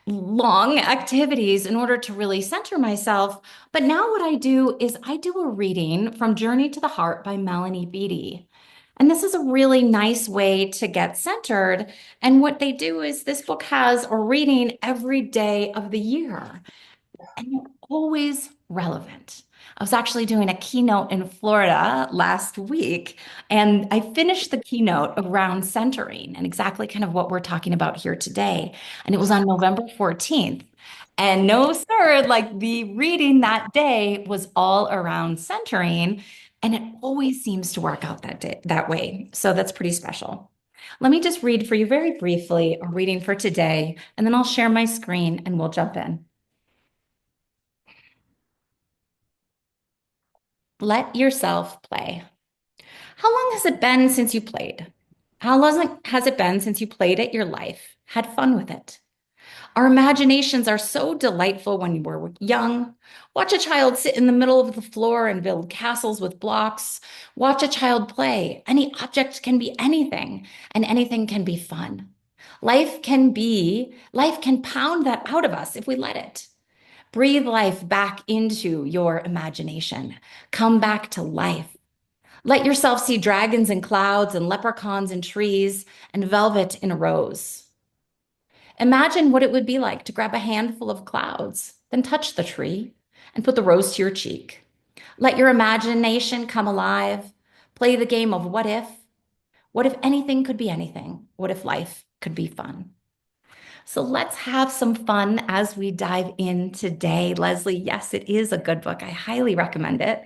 long activities in order to really center myself. But now what I do is I do a reading from Journey to the Heart by Melanie Beattie. And this is a really nice way to get centered. And what they do is this book has a reading every day of the year, and they're always relevant. I was actually doing a keynote in Florida last week, and I finished the keynote around centering and exactly kind of what we're talking about here today. And it was on November 14th. And no, sir, like the reading that day was all around centering, and it always seems to work out that day, that way. So that's pretty special. Let me just read for you very briefly a reading for today, and then I'll share my screen and we'll jump in. Let yourself play. How long has it been since you played? How long has it been since you played at your life, had fun with it? Our imaginations are so delightful when we're young. Watch a child sit in the middle of the floor and build castles with blocks. Watch a child play. Any object can be anything, and anything can be fun. Life can pound that out of us if we let it. Breathe life back into your imagination. Come back to life. Let yourself see dragons in clouds and leprechauns in trees and velvet in a rose. Imagine what it would be like to grab a handful of clouds, then touch the tree and put the rose to your cheek. Let your imagination come alive. Play the game of what if? What if anything could be anything? What if life could be fun? So let's have some fun as we dive in today. Leslie, yes, it is a good book. I highly recommend it.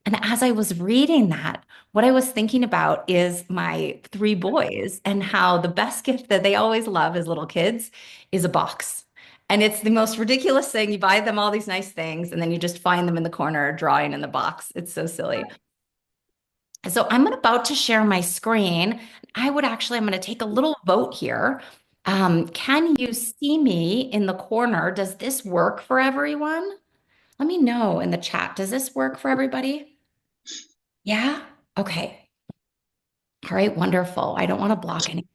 And as I was reading that, what I was thinking about is my three boys and how the best gift that they always love as little kids is a box. And it's the most ridiculous thing. You buy them all these nice things, and then you just find them in the corner drawing in the box. It's so silly. So I'm about to share my screen. I'm going to take a little vote here. Can you see me in the corner? Does this work for everyone? Let me know in the chat. Does this work for everybody? Yeah? Okay. All right, wonderful. I don't want to block anything.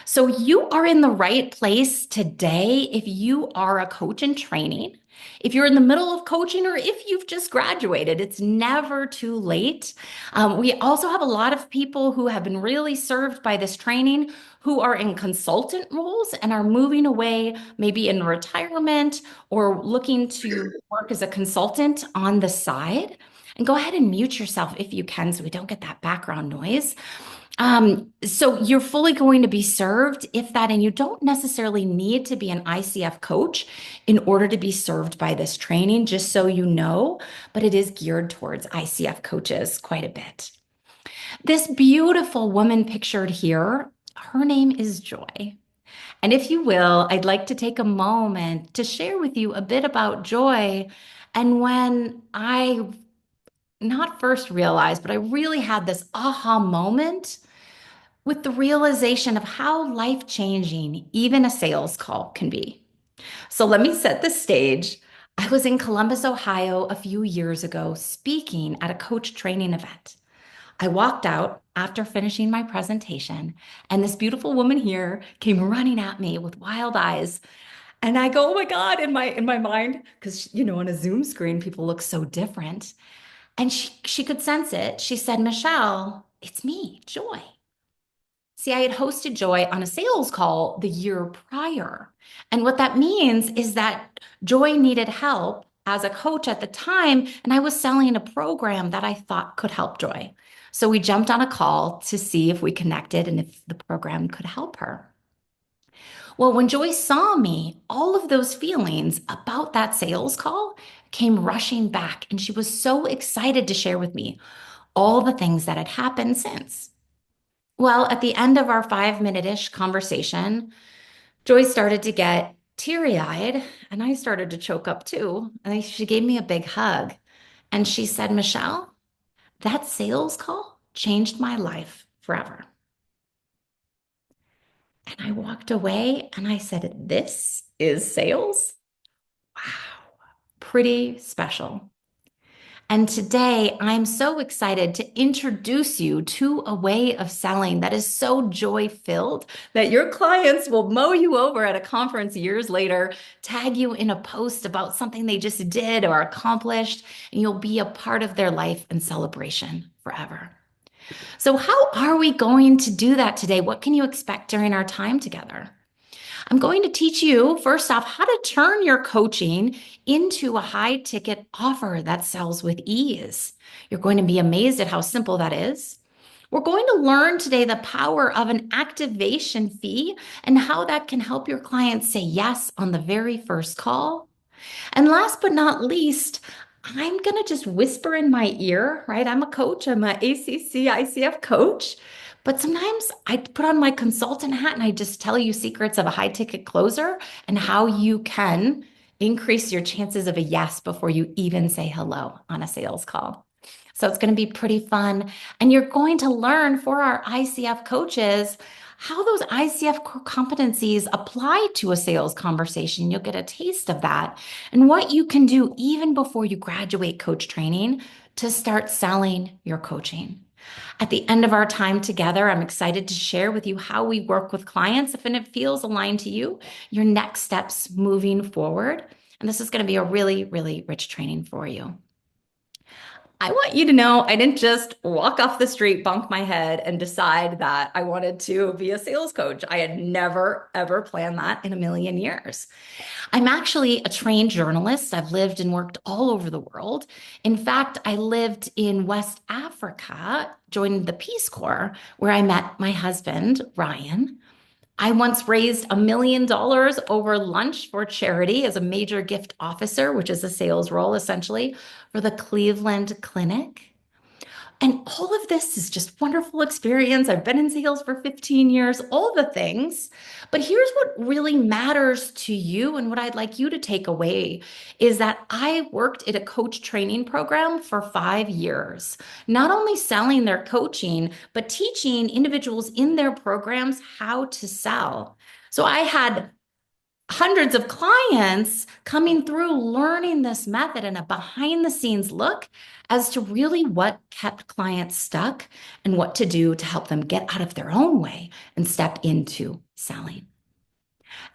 So you are in the right place today if you are a coach in training. If you're in the middle of coaching or if you've just graduated, it's never too late. We also have a lot of people who have been really served by this training who are in consultant roles and are moving away, maybe in retirement or looking to work as a consultant on the side. And go ahead and mute yourself if you can so we don't get that background noise. So you're fully going to be served if that, and you don't necessarily need to be an ICF coach in order to be served by this training, just so you know, but it is geared towards ICF coaches quite a bit. This beautiful woman pictured here, her name is Joy. And if you will, I'd like to take a moment to share with you a bit about Joy. And when I not first realized, but I really had this aha moment with the realization of how life-changing even a sales call can be. So let me set the stage. I was in Columbus, Ohio a few years ago speaking at a coach training event. I walked out after finishing my presentation, and this beautiful woman here came running at me with wild eyes. And I go, "Oh my God," in my mind, because on a Zoom screen, people look so different. And she could sense it. She said, "Michelle, it's me, Joy." See, I had hosted Joy on a sales call the year prior. And what that means is that Joy needed help as a coach at the time, and I was selling a program that I thought could help Joy. So we jumped on a call to see if we connected and if the program could help her. Well, when Joy saw me, all of those feelings about that sales call came rushing back, and she was so excited to share with me all the things that had happened since. Well, at the end of our 5 minute-ish conversation, Joy started to get teary-eyed, and I started to choke up too. And she gave me a big hug, and she said, "Michelle, that sales call changed my life forever." And I walked away and I said, "This is sales? Wow, pretty special." And today I'm so excited to introduce you to a way of selling that is so joy filled that your clients will mow you over at a conference years later, tag you in a post about something they just did or accomplished, and you'll be a part of their life and celebration forever. So, how are we going to do that today? What can you expect during our time together? I'm going to teach you, first off, how to turn your coaching into a high ticket offer that sells with ease. You're going to be amazed at how simple that is. We're going to learn today the power of an activation fee and how that can help your clients say yes on the very first call. And last but not least, I'm going to just whisper in my ear, right? I'm a coach, I'm an ACC ICF coach. But sometimes I put on my consultant hat and I just tell you secrets of a high ticket closer and how you can increase your chances of a yes before you even say hello on a sales call. So it's going to be pretty fun. And you're going to learn for our ICF coaches how those ICF core competencies apply to a sales conversation. You'll get a taste of that and what you can do even before you graduate coach training to start selling your coaching. At the end of our time together, I'm excited to share with you how we work with clients if it feels aligned to you, your next steps moving forward. And this is going to be a really, really rich training for you. I want you to know I didn't just walk off the street, bonk my head, and decide that I wanted to be a sales coach. I had never, ever planned that in a million years. I'm actually a trained journalist. I've lived and worked all over the world. In fact, I lived in West Africa, joined the Peace Corps, where I met my husband, Ryan. I once raised $1 million over lunch for charity as a major gift officer, which is a sales role essentially, for the Cleveland Clinic. And all of this is just wonderful experience. I've been in sales for 15 years, all the things. But here's what really matters to you and what I'd like you to take away is that I worked at a coach training program for 5 years, not only selling their coaching, but teaching individuals in their programs how to sell. So I had hundreds of clients coming through learning this method and a behind the scenes look as to really what kept clients stuck and what to do to help them get out of their own way and step into selling.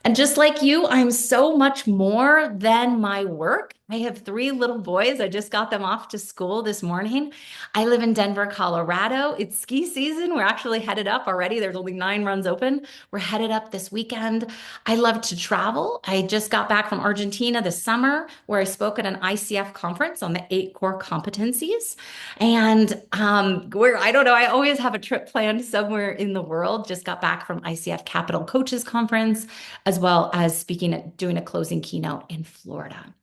And just like you, I'm so much more than my work. I have 3 little boys. I just got them off to school this morning. I live in Denver, Colorado. It's ski season. We're actually headed up already. There's only 9 runs open. We're headed up this weekend. I love to travel. I just got back from Argentina this summer where I spoke at an ICF conference on the 8 core competencies. And where I don't know, I always have a trip planned somewhere in the world. Just got back from ICF Capital Coaches Conference, as well as speaking at doing a closing keynote in Florida.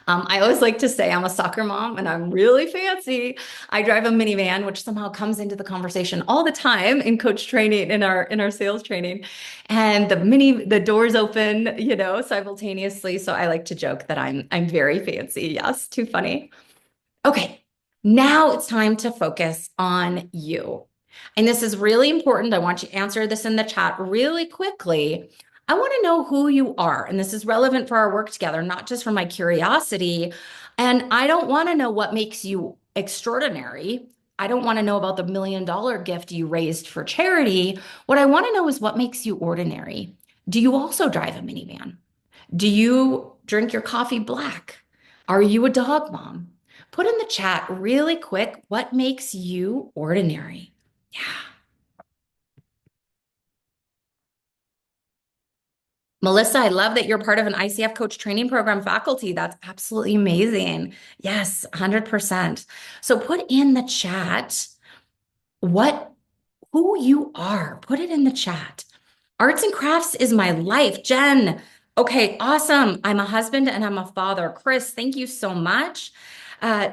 I always like to say I'm a soccer mom and I'm really fancy. I drive a minivan, which somehow comes into the conversation all the time in coach training, in our sales training. And the doors open, simultaneously. So I like to joke that I'm very fancy. Yes, too funny. Okay, now it's time to focus on you. And this is really important. I want you to answer this in the chat really quickly. I want to know who you are. And this is relevant for our work together, not just for my curiosity. And I don't want to know what makes you extraordinary. I don't want to know about the $1 million gift you raised for charity. What I want to know is what makes you ordinary. Do you also drive a minivan? Do you drink your coffee black? Are you a dog mom? Put in the chat really quick what makes you ordinary. Yeah. Melissa, I love that you're part of an ICF coach training program faculty. That's absolutely amazing. Yes, 100%. So put in the chat who you are. Put it in the chat. Arts and crafts is my life. Jen, okay, awesome. I'm a husband and I'm a father. Chris, thank you so much.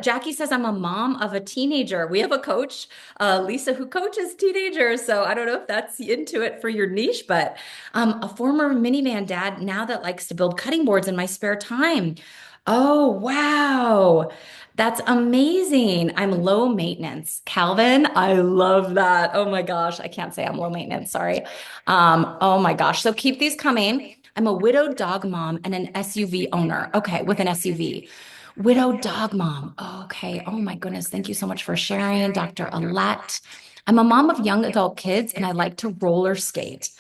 Jackie says, I'm a mom of a teenager. We have a coach, Lisa, who coaches teenagers. So I don't know if that's into it for your niche, but a former minivan dad now that likes to build cutting boards in my spare time. Oh, wow. That's amazing. I'm low maintenance. Calvin, I love that. Oh my gosh. I can't say I'm low maintenance. Sorry. Oh my gosh. So keep these coming. I'm a widowed dog mom and an SUV owner. Okay, with an SUV. Widow dog mom. Okay. Oh my goodness. Thank you so much for sharing, Dr. Alette. I'm a mom of young adult kids and I like to roller skate.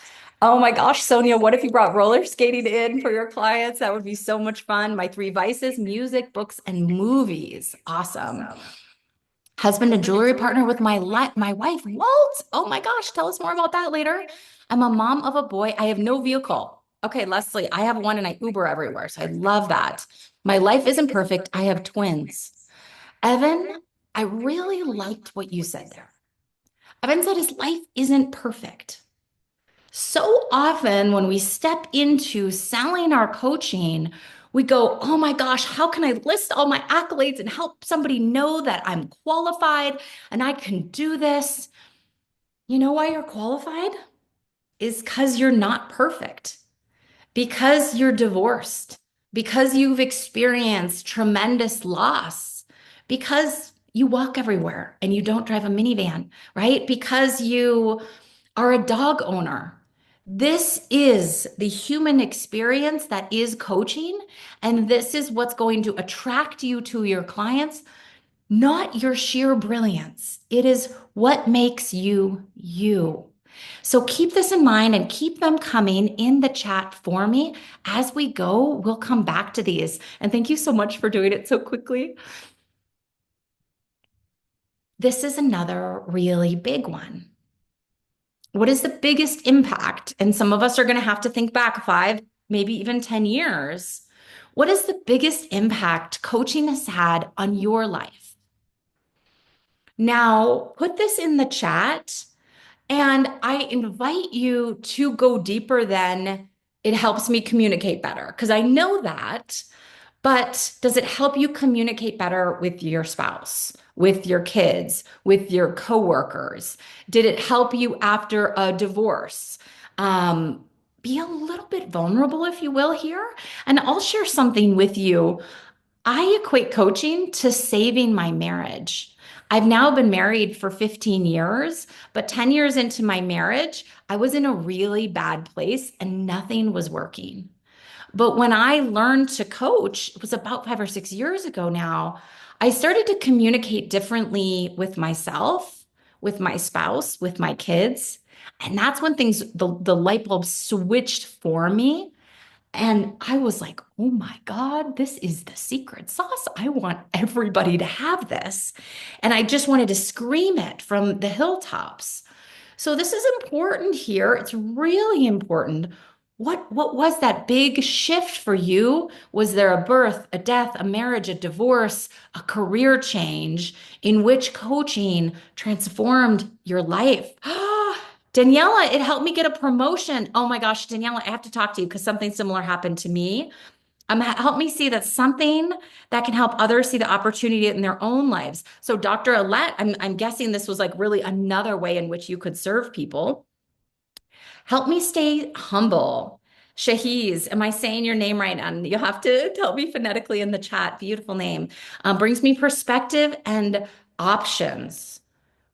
Oh my gosh, Sonia, what if you brought roller skating in for your clients? That would be so much fun. My three vices, music, books, and movies. Awesome. Husband and jewelry partner with my wife, Walt. Oh my gosh, tell us more about that later. I'm a mom of a boy. I have no vehicle. Okay, Leslie, I have one and I Uber everywhere. So I love that. My life isn't perfect. I have twins. Evan, I really liked what you said there. Evan said his life isn't perfect. So often when we step into selling our coaching, we go, oh my gosh, how can I list all my accolades and help somebody know that I'm qualified and I can do this? You know why you're qualified? Is because you're not perfect, because you're divorced, because you've experienced tremendous loss, because you walk everywhere and you don't drive a minivan, right? Because you are a dog owner. This is the human experience that is coaching, and this is what's going to attract you to your clients, not your sheer brilliance. It is what makes you you. So keep this in mind and keep them coming in the chat for me. As we go, we'll come back to these. And thank you so much for doing it so quickly. This is another really big one. What is the biggest impact? And some of us are going to have to think back 5, maybe even 10 years. What is the biggest impact coaching has had on your life? Now, put this in the chat, and I invite you to go deeper than it helps me communicate better, because I know that. But does it help you communicate better with your spouse, with your kids, with your coworkers? Did it help you after a divorce? Be a little bit vulnerable, if you will, here. And I'll share something with you. I equate coaching to saving my marriage. I've now been married for 15 years, but 10 years into my marriage, I was in a really bad place and nothing was working. But when I learned to coach, it was about 5 or 6 years ago now, I started to communicate differently with myself, with my spouse, with my kids. And that's when the light bulb switched for me. And I was like, oh my God, this is the secret sauce. I want everybody to have this. And I just wanted to scream it from the hilltops. So this is important here. It's really important. What was that big shift for you? Was there a birth, a death, a marriage, a divorce, a career change in which coaching transformed your life? Daniela, it helped me get a promotion. Oh my gosh, Daniela, I have to talk to you because something similar happened to me. Help me see that something that can help others see the opportunity in their own lives. So, Dr. Alette, I'm guessing this was like really another way in which you could serve people. Help me stay humble. Shahiz, am I saying your name right? And you'll have to tell me phonetically in the chat. Beautiful name. Brings me perspective and options.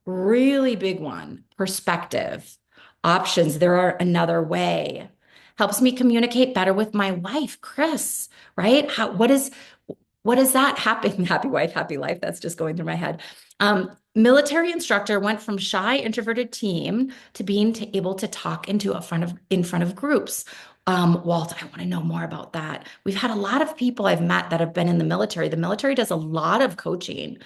Really big one. Perspective. Options. There are another way. Helps me communicate better with my wife, Chris, right? What is that? Happy wife, happy life. That's just going through my head. Military instructor went from shy, introverted teen to being able to talk in front of groups. Walt, I want to know more about that. We've had a lot of people I've met that have been in the military. The military does a lot of coaching.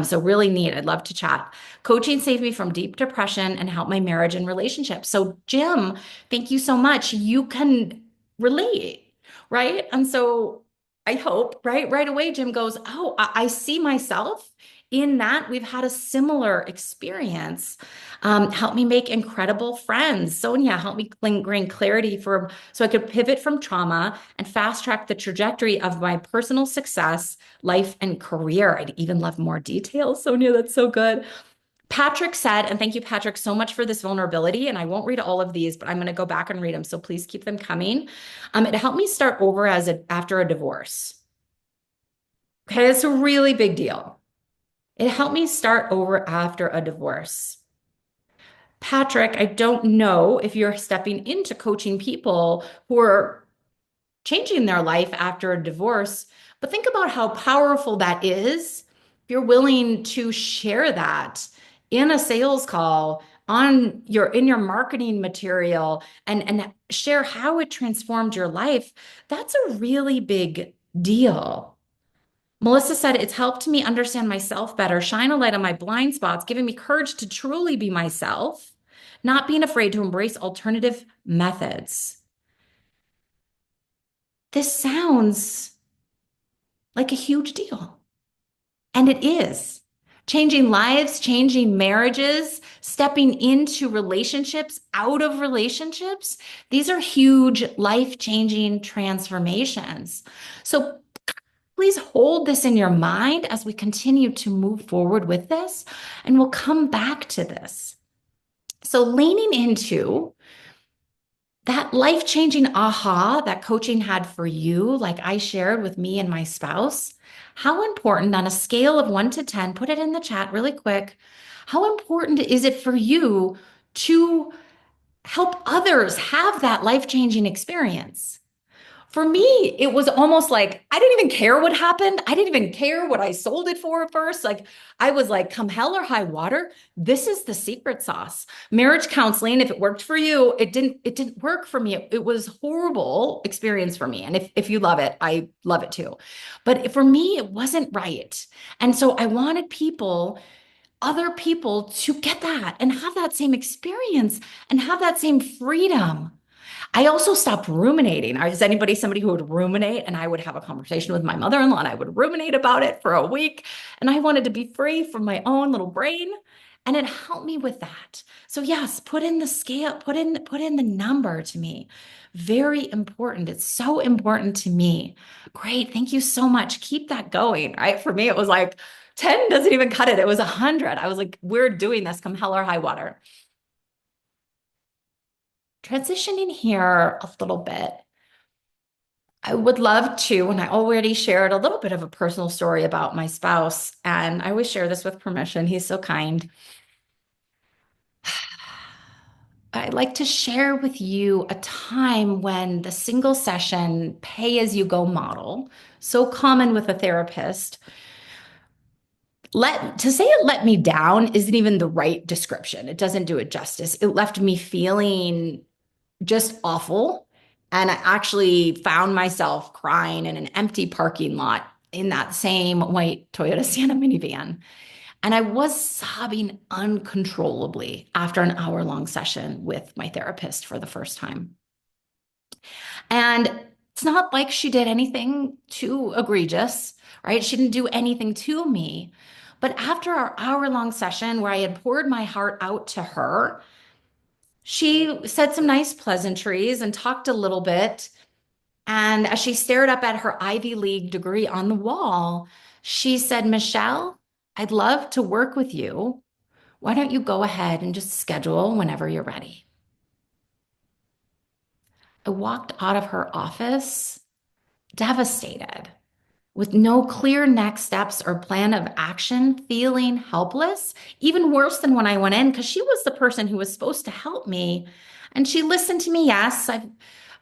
So really neat. I'd love to chat. Coaching saved me from deep depression and helped my marriage and relationship. So Jim, thank you so much. You can relate, right? And so I hope, right away, Jim goes, oh, I see myself in that. We've had a similar experience. Help me make incredible friends. Sonia, help me bring clarity so I could pivot from trauma and fast track the trajectory of my personal success, life, and career. I'd even love more details. Sonia, that's so good. Patrick said, and thank you, Patrick, so much for this vulnerability. And I won't read all of these, but I'm going to go back and read them. So please keep them coming. It helped me start over after a divorce. Okay, it's a really big deal. It helped me start over after a divorce. Patrick, I don't know if you're stepping into coaching people who are changing their life after a divorce. But think about how powerful that is if you're willing to share that in a sales call on your in your marketing material and share how it transformed your life. That's a really big deal. Melissa said, it's helped me understand myself better, shine a light on my blind spots, giving me courage to truly be myself, not being afraid to embrace alternative methods. This sounds like a huge deal. And it is. Changing lives, changing marriages, stepping into relationships, out of relationships. These are huge life-changing transformations. So please hold this in your mind as we continue to move forward with this, and we'll come back to this. So leaning into that life-changing aha that coaching had for you, like I shared with me and my spouse, how important on a scale of 1 to 10, put it in the chat really quick, how important is it for you to help others have that life-changing experience? For me, it was almost like I didn't even care what happened. I didn't even care what I sold it for at first. Like I was like, come hell or high water, this is the secret sauce. Marriage counseling, if it worked for you, it didn't work for me. It was horrible experience for me. And if you love it, I love it too. But for me, it wasn't right. And so I wanted other people to get that and have that same experience and have that same freedom. I also stopped ruminating. Is anybody somebody who would ruminate? And I would have a conversation with my mother-in-law and I would ruminate about it for a week. And I wanted to be free from my own little brain. And it helped me with that. So yes, put in the scale, put in the number to me. Very important. It's so important to me. Great. Thank you so much. Keep that going. Right. For me, it was like 10 doesn't even cut it. It was 100. I was like, we're doing this come hell or high water. Transitioning here a little bit, I would love to, and I already shared a little bit of a personal story about my spouse, and I always share this with permission. He's so kind. I'd like to share with you a time when the single session pay as you go model, so common with a therapist, to say it let me down isn't even the right description. It doesn't do it justice. It left me feeling just awful. And I actually found myself crying in an empty parking lot in that same white Toyota Sienna minivan. And I was sobbing uncontrollably after an hour-long session with my therapist for the first time. And it's not like she did anything too egregious, right? She didn't do anything to me. But after our hour-long session where I had poured my heart out to her, she said some nice pleasantries and talked a little bit. And as she stared up at her Ivy League degree on the wall, she said, Michelle, I'd love to work with you. Why don't you go ahead and just schedule whenever you're ready? I walked out of her office devastated, with no clear next steps or plan of action, feeling helpless, even worse than when I went in, because she was the person who was supposed to help me. And she listened to me. Yes,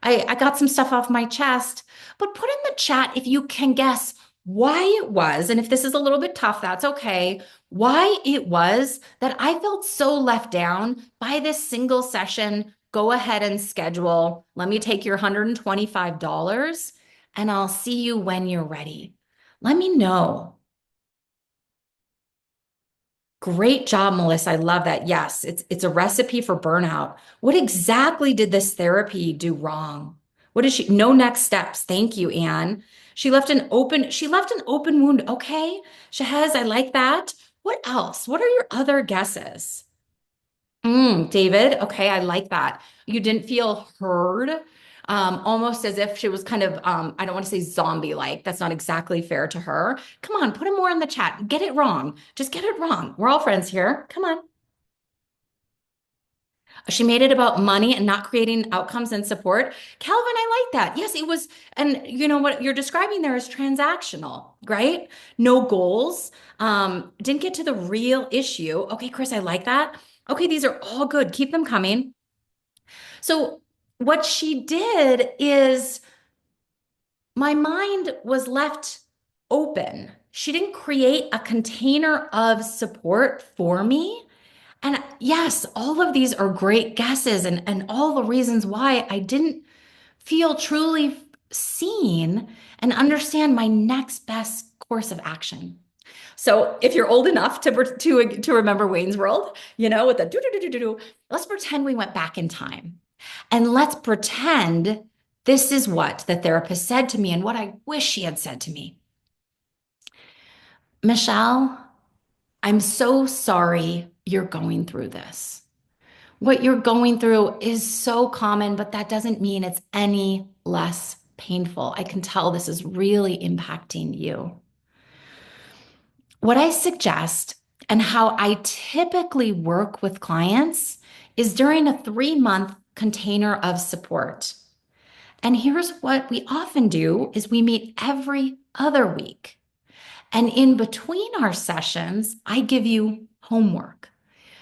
I got some stuff off my chest, but put in the chat if you can guess why it was, and if this is a little bit tough, that's okay, why it was that I felt so left down by this single session. Go ahead and schedule. Let me take your $125 and I'll see you when you're ready. Let me know. Great job, Melissa. I love that. Yes, it's a recipe for burnout. What exactly did this therapy do wrong? What is she? No next steps. Thank you, Anne. She left an open wound. Okay, Shahaz, I like that. What else? What are your other guesses? David, okay, I like that. You didn't feel heard, almost as if she was kind of, I don't want to say zombie-like. That's not exactly fair to her. Come on, put it more in the chat. Get it wrong. Just get it wrong. We're all friends here. Come on. She made it about money and not creating outcomes and support. Calvin, I like that. Yes, it was, and you know what you're describing there is transactional, right? No goals. Didn't get to the real issue. Okay, Chris, I like that. Okay, these are all good. Keep them coming. So what she did is my mind was left open. She didn't create a container of support for me. And yes, all of these are great guesses and all the reasons why I didn't feel truly seen and understand my next best course of action. So if you're old enough to remember Wayne's World, with the do do do do do, let's pretend we went back in time, and let's pretend this is what the therapist said to me and what I wish she had said to me. Michelle, I'm so sorry you're going through this. What you're going through is so common, but that doesn't mean it's any less painful. I can tell this is really impacting you. What I suggest and how I typically work with clients is during a 3-month container of support. And here's what we often do is we meet every other week. And in between our sessions, I give you homework.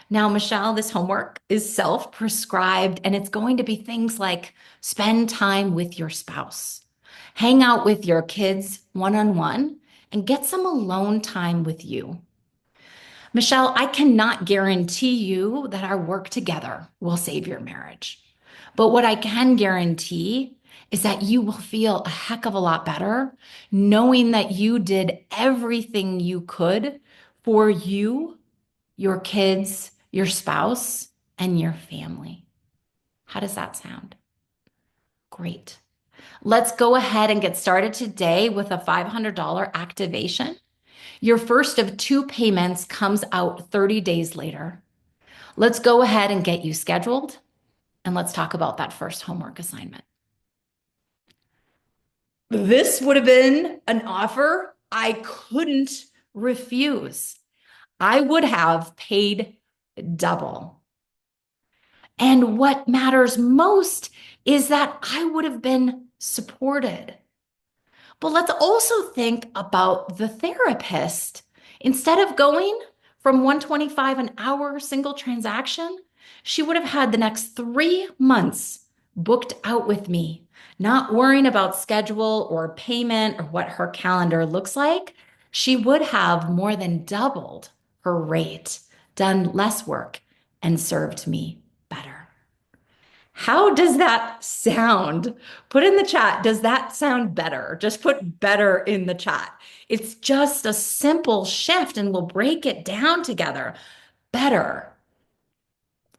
Now, Michelle, this homework is self-prescribed, and it's going to be things like spend time with your spouse, hang out with your kids one-on-one, and get some alone time with you. Michelle, I cannot guarantee you that our work together will save your marriage. But what I can guarantee is that you will feel a heck of a lot better knowing that you did everything you could for you, your kids, your spouse, and your family. How does that sound? Great. Let's go ahead and get started today with a $500 activation. Your first of 2 payments comes out 30 days later. Let's go ahead and get you scheduled, and let's talk about that first homework assignment. This would have been an offer I couldn't refuse. I would have paid double. And what matters most is that I would have been supported. But let's also think about the therapist. Instead of going from $125 an hour single transaction, she would have had the next 3 months booked out with me, not worrying about schedule or payment or what her calendar looks like. She would have more than doubled her rate, done less work, and served me better. How does that sound? Put in the chat, does that sound better? Just put better in the chat. It's just a simple shift, and we'll break it down together. Better.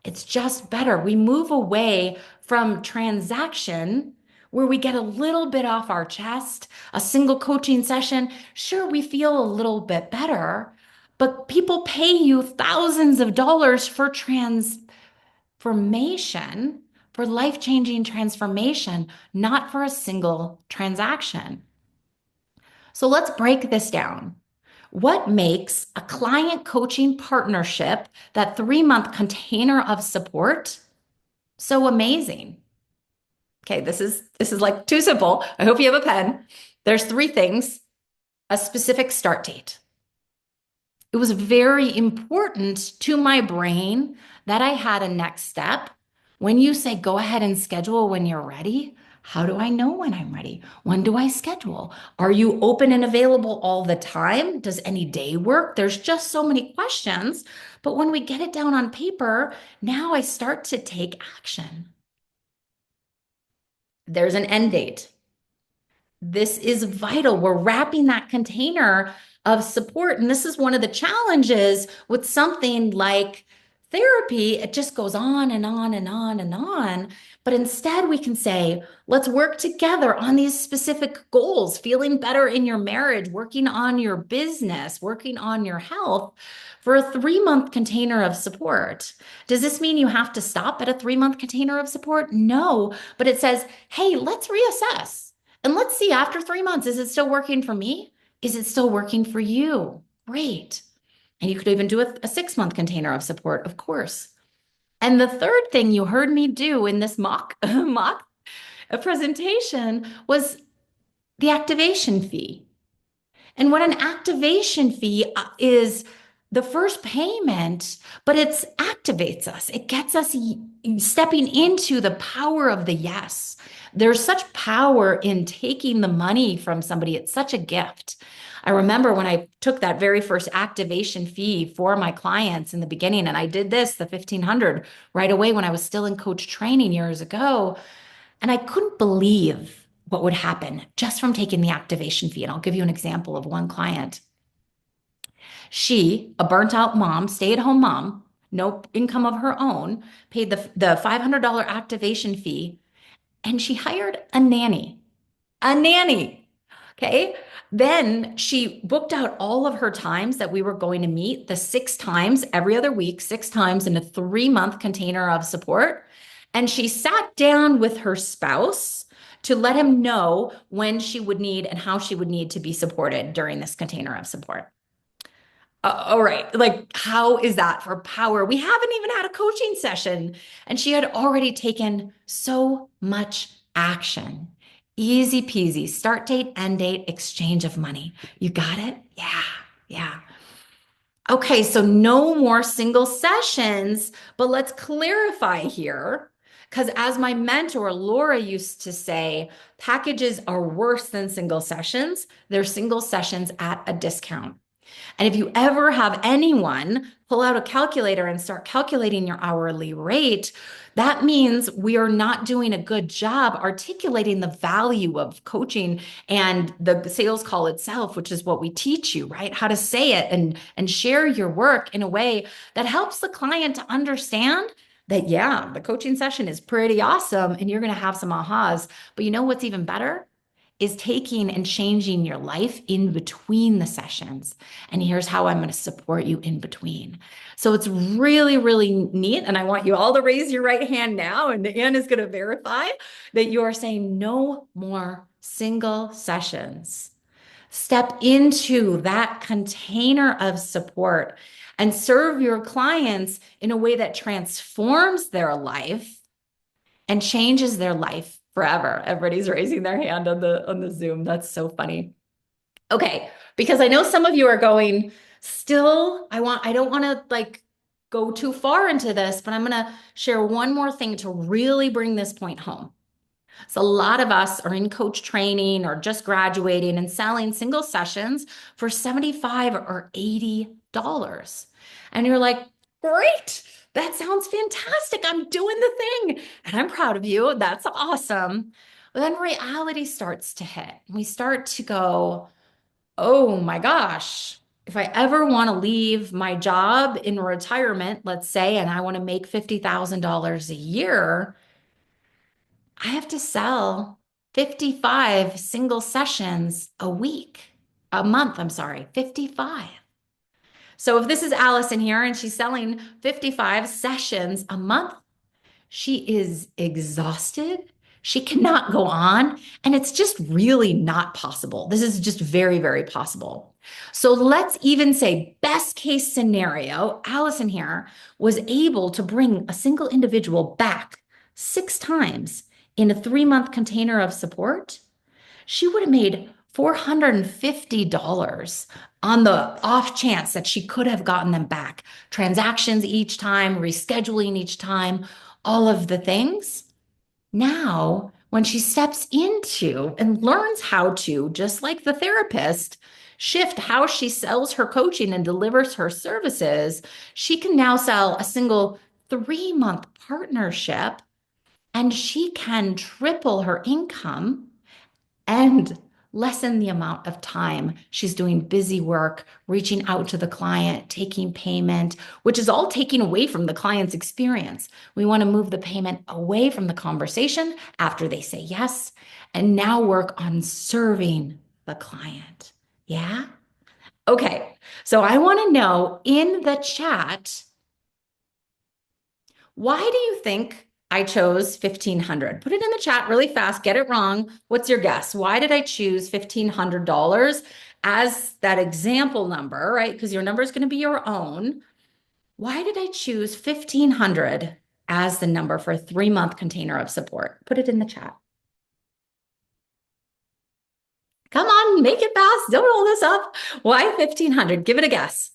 It's just better. We move away from transaction where we get a little bit off our chest, a single coaching session. Sure, we feel a little bit better, but people pay you thousands of dollars for transformation, for life-changing transformation, not for a single transaction. So let's break this down. What makes a client coaching partnership, that 3-month container of support, so amazing? Okay, this is like too simple. I hope you have a pen. There's 3 things. A specific start date. It was very important to my brain that I had a next step. When you say go ahead and schedule when you're ready, how do I know when I'm ready? When do I schedule? Are you open and available all the time? Does any day work? There's just so many questions. But when we get it down on paper, now I start to take action. There's an end date. This is vital. We're wrapping that container of support. And this is one of the challenges with something like therapy. It just goes on and on and on and on. But instead, we can say, let's work together on these specific goals, feeling better in your marriage, working on your business, working on your health for a 3-month container of support. Does this mean you have to stop at a 3-month container of support? No, but it says, hey, let's reassess. And let's see after 3 months, is it still working for me? Is it still working for you? Great. And you could even do a 6-month container of support, of course. And the third thing you heard me do in this mock presentation was the activation fee. And what an activation fee is, the first payment, but it activates us. It gets us stepping into the power of the yes, There's such power in taking the money from somebody. It's such a gift. I remember when I took that very first activation fee for my clients in the beginning, and I did this, the 1500, right away when I was still in coach training years ago. And I couldn't believe what would happen just from taking the activation fee. And I'll give you an example of one client. She, a burnt out mom, stay at home mom, no income of her own, paid the $500 activation fee, and she hired a nanny. A nanny. Okay. Then she booked out all of her times that we were going to meet, the 6 times every other week, 6 times in a 3-month container of support. And she sat down with her spouse to let him know when she would need and how she would need to be supported during this container of support. All right. Like, how is that for power? We haven't even had a coaching session, and she had already taken so much action. Easy peasy. Start date, end date, exchange of money. You got it? Yeah. Yeah. Okay. So no more single sessions, but let's clarify here. Because as my mentor, Laura, used to say, packages are worse than single sessions. They're single sessions at a discount. And if you ever have anyone pull out a calculator and start calculating your hourly rate, that means we are not doing a good job articulating the value of coaching and the sales call itself, which is what we teach you, right? How to say it and share your work in a way that helps the client to understand that, yeah, the coaching session is pretty awesome and you're going to have some ahas. But you know what's even better? Is taking and changing your life in between the sessions. And here's how I'm going to support you in between. So it's really, really neat. And I want you all to raise your right hand now. And Anne is going to verify that you are saying no more single sessions. Step into that container of support and serve your clients in a way that transforms their life and changes their life forever. Everybody's raising their hand on the Zoom. That's so funny. Okay, because I know some of you are going, still, I don't want to like go too far into this, but I'm going to share one more thing to really bring this point home. So a lot of us are in coach training or just graduating and selling single sessions for $75 or $80. And you're like, great, that sounds fantastic. I'm doing the thing and I'm proud of you. That's awesome. But then reality starts to hit. We start to go, oh my gosh, if I ever want to leave my job in retirement, let's say, and I want to make $50,000 a year, I have to sell 55 single sessions a month, I'm sorry, 55. So if this is Allison here and she's selling 55 sessions a month, she is exhausted. She cannot go on. And it's just really not possible. This is just very, very possible. So let's even say best case scenario, Allison here was able to bring a single individual back 6 times in a 3-month container of support. She would have made $450 on the off chance that she could have gotten them back. Transactions each time, rescheduling each time, all of the things. Now, when she steps into and learns how to, just like the therapist, shift how she sells her coaching and delivers her services, she can now sell a single 3-month partnership and she can triple her income and lessen the amount of time she's doing busy work, reaching out to the client, taking payment, which is all taking away from the client's experience. We want to move the payment away from the conversation after they say yes, and now work on serving the client. Yeah? Okay. So I want to know in the chat, why do you think I chose 1500? Put it in the chat really fast. Get it wrong. What's your guess? Why did I choose $1,500 as that example number, right? Because your number is going to be your own. Why did I choose 1500 as the number for a 3-month container of support? Put it in the chat. Come on, make it fast. Don't hold this up. Why 1500? Give it a guess.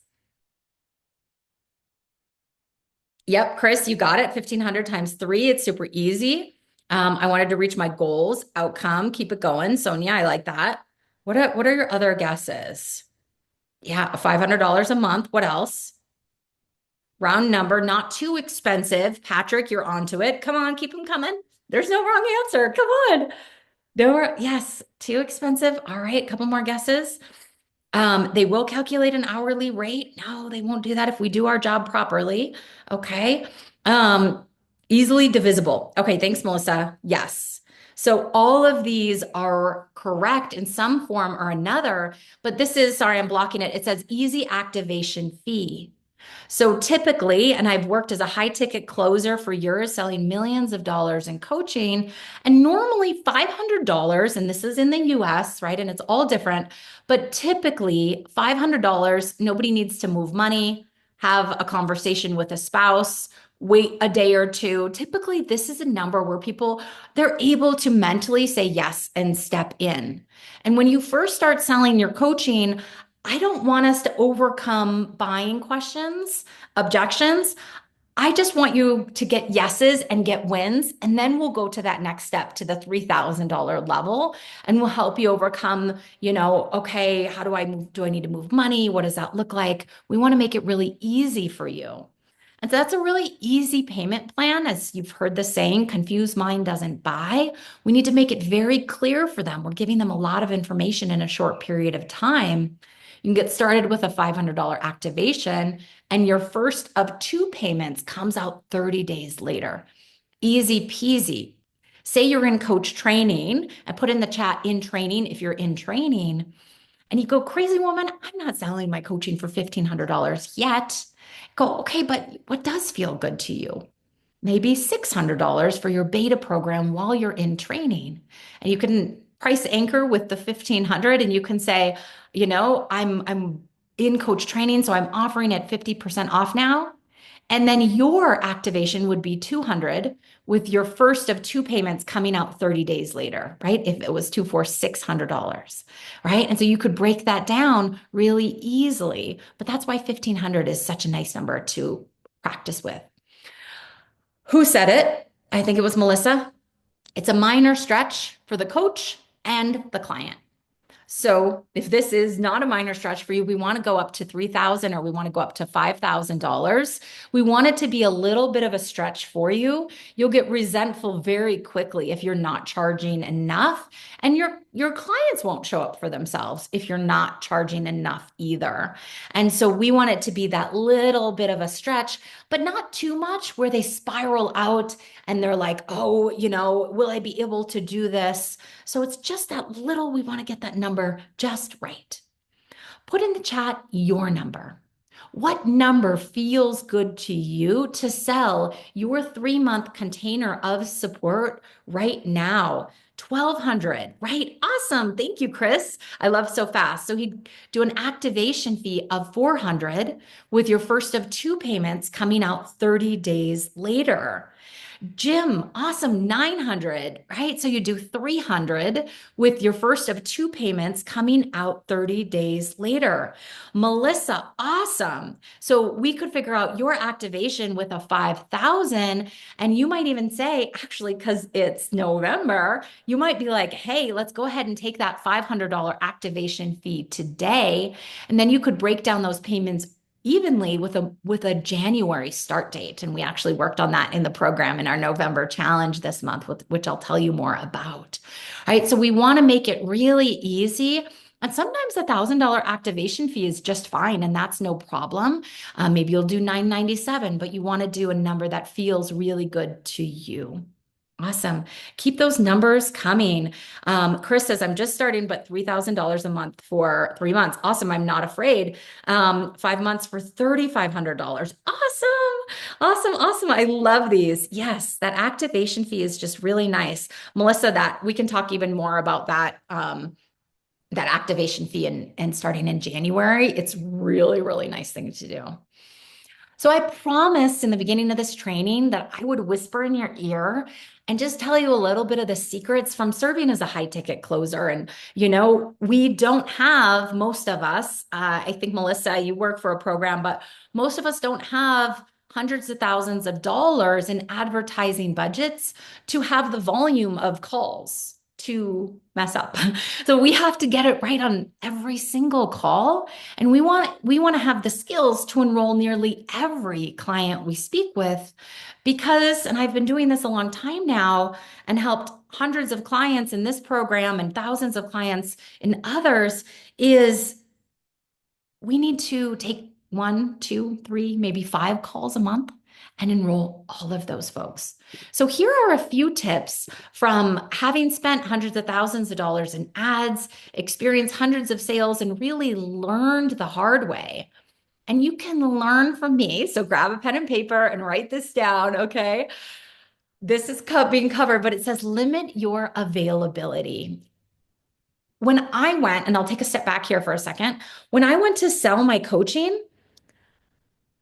Yep, Chris, you got it. 1500 times 3. It's super easy. I wanted to reach my goals, outcome, keep it going. Sonia, I like that. What are your other guesses? Yeah, $500 a month. What else? Round number, not too expensive. Patrick, you're onto it. Come on, keep them coming. There's no wrong answer. Come on. No, yes, too expensive. All right, a couple more guesses. They will calculate an hourly rate. No, they won't do that if we do our job properly. Okay. Um, Easily divisible. Okay, thanks, Melissa. Yes. So all of these are correct in some form or another, but this is, sorry, I'm blocking it. It says easy activation fee. So typically, and I've worked as a high ticket closer for years, selling millions of dollars in coaching, and normally $500, and this is in the US, right? And it's all different, but typically $500, nobody needs to move money, have a conversation with a spouse, wait a day or two. Typically, this is a number where people they're able to mentally say yes and step in. And when you first start selling your coaching, I don't want us to overcome buying questions, objections. I just want you to get yeses and get wins. And then we'll go to that next step to the $3,000 level and we'll help you overcome, okay, how do I move? Do I need to move money? What does that look like? We want to make it really easy for you. And so that's a really easy payment plan. As you've heard the saying, confused mind doesn't buy. We need to make it very clear for them. We're giving them a lot of information in a short period of time. You can get started with a $500 activation, and your first of two payments comes out 30 days later. Easy peasy. Say you're in coach training, and put in the chat in training if you're in training, and you go, crazy woman, I'm not selling my coaching for $1,500 yet. Go, okay, but what does feel good to you? Maybe $600 for your beta program while you're in training. And you can price anchor with the 1,500 and you can say, I'm in coach training, so I'm offering it 50% off now. And then your activation would be 200 with your first of two payments coming out 30 days later, right? If it was two for $600, right? And so you could break that down really easily, but that's why 1,500 is such a nice number to practice with. Who said it? I think it was Melissa. It's a minor stretch for the coach and the client. So if this is not a minor stretch for you, we want to go up to $3,000 or we want to go up to $5,000. We want it to be a little bit of a stretch for you. You'll get resentful very quickly if you're not charging enough, and your clients won't show up for themselves if you're not charging enough either. And so we want it to be that little bit of a stretch, but not too much where they spiral out and they're like, oh, will I be able to do this? So it's just that little, we want to get that number just right. Put in the chat your number. What number feels good to you to sell your 3-month container of support right now? 1,200, right? Awesome. Thank you, Chris. I love so fast. So he'd do an activation fee of 400 with your first of two payments coming out 30 days later. Jim, awesome, 900, right? So you do 300 with your first of two payments coming out 30 days later. Melissa, awesome. So we could figure out your activation with a 5,000, and you might even say, actually, because it's November, you might be like, hey, let's go ahead and take that $500 activation fee today. And then you could break down those payments evenly with a January start date. And we actually worked on that in the program in our November challenge this month, which I'll tell you more about. All right, so we want to make it really easy. And sometimes $1,000 activation fee is just fine, and that's no problem. Maybe you'll do $997, but you want to do a number that feels really good to you. Awesome. Keep those numbers coming. Chris says, I'm just starting, but $3,000 a month for 3 months. Awesome. I'm not afraid. 5 months for $3,500. Awesome. Awesome. Awesome. I love these. Yes, that activation fee is just really nice. Melissa, that we can talk even more about that. That activation fee and starting in January. It's really, really nice thing to do. So I promised in the beginning of this training that I would whisper in your ear and just tell you a little bit of the secrets from serving as a high ticket closer. And, we don't have, most of us, I think, Melissa, you work for a program, but most of us don't have hundreds of thousands of dollars in advertising budgets to have the volume of calls to mess up. So we have to get it right on every single call. And we want to have the skills to enroll nearly every client we speak with because, and I've been doing this a long time now and helped hundreds of clients in this program and thousands of clients in others, is we need to take 1, 2, 3, maybe 5 calls a month and enroll all of those folks. So here are a few tips from having spent hundreds of thousands of dollars in ads, experienced hundreds of sales, and really learned the hard way. And you can learn from me. So grab a pen and paper and write this down, okay? This is being covered, but it says limit your availability. When I went, and I'll take a step back here for a second, when I went to sell my coaching,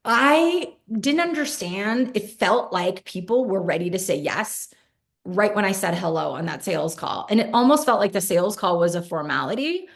I didn't understand. It felt like people were ready to say yes right when I said hello on that sales call. And it almost felt like the sales call was a formality.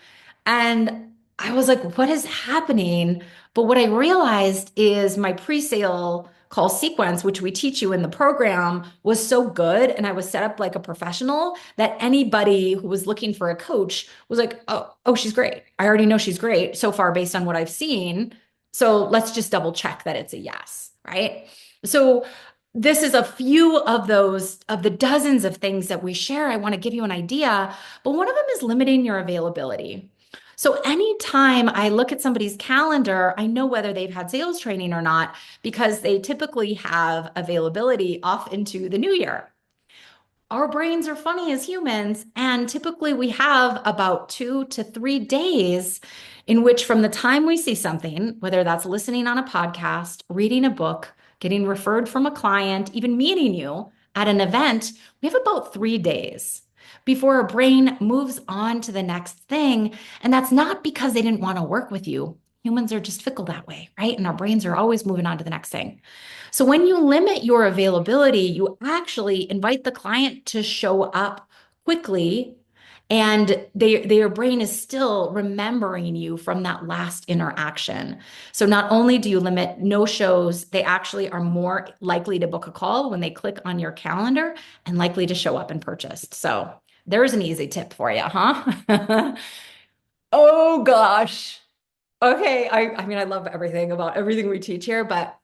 And I was like, what is happening? But what I realized is my pre-sale call sequence, which we teach you in the program, was so good. And I was set up like a professional that anybody who was looking for a coach was like, oh, she's great. I already know she's great so far based on what I've seen. So let's just double check that it's a yes, right? So this is a few of those, of the dozens of things that we share. I want to give you an idea, but one of them is limiting your availability. So anytime I look at somebody's calendar, I know whether they've had sales training or not, because they typically have availability off into the new year. Our brains are funny as humans, and typically we have about 2 to 3 days in which, from the time we see something, whether that's listening on a podcast, reading a book, getting referred from a client, even meeting you at an event, we have about 3 days before our brain moves on to the next thing. And that's not because they didn't want to work with you. Humans are just fickle that way, right? And our brains are always moving on to the next thing. So when you limit your availability, you actually invite the client to show up quickly, and their brain is still remembering you from that last interaction. So not only do you limit no-shows, they actually are more likely to book a call when they click on your calendar and likely to show up and purchase. So there's an easy tip for you, huh? Oh gosh. Okay, I mean, I love everything about everything we teach here, but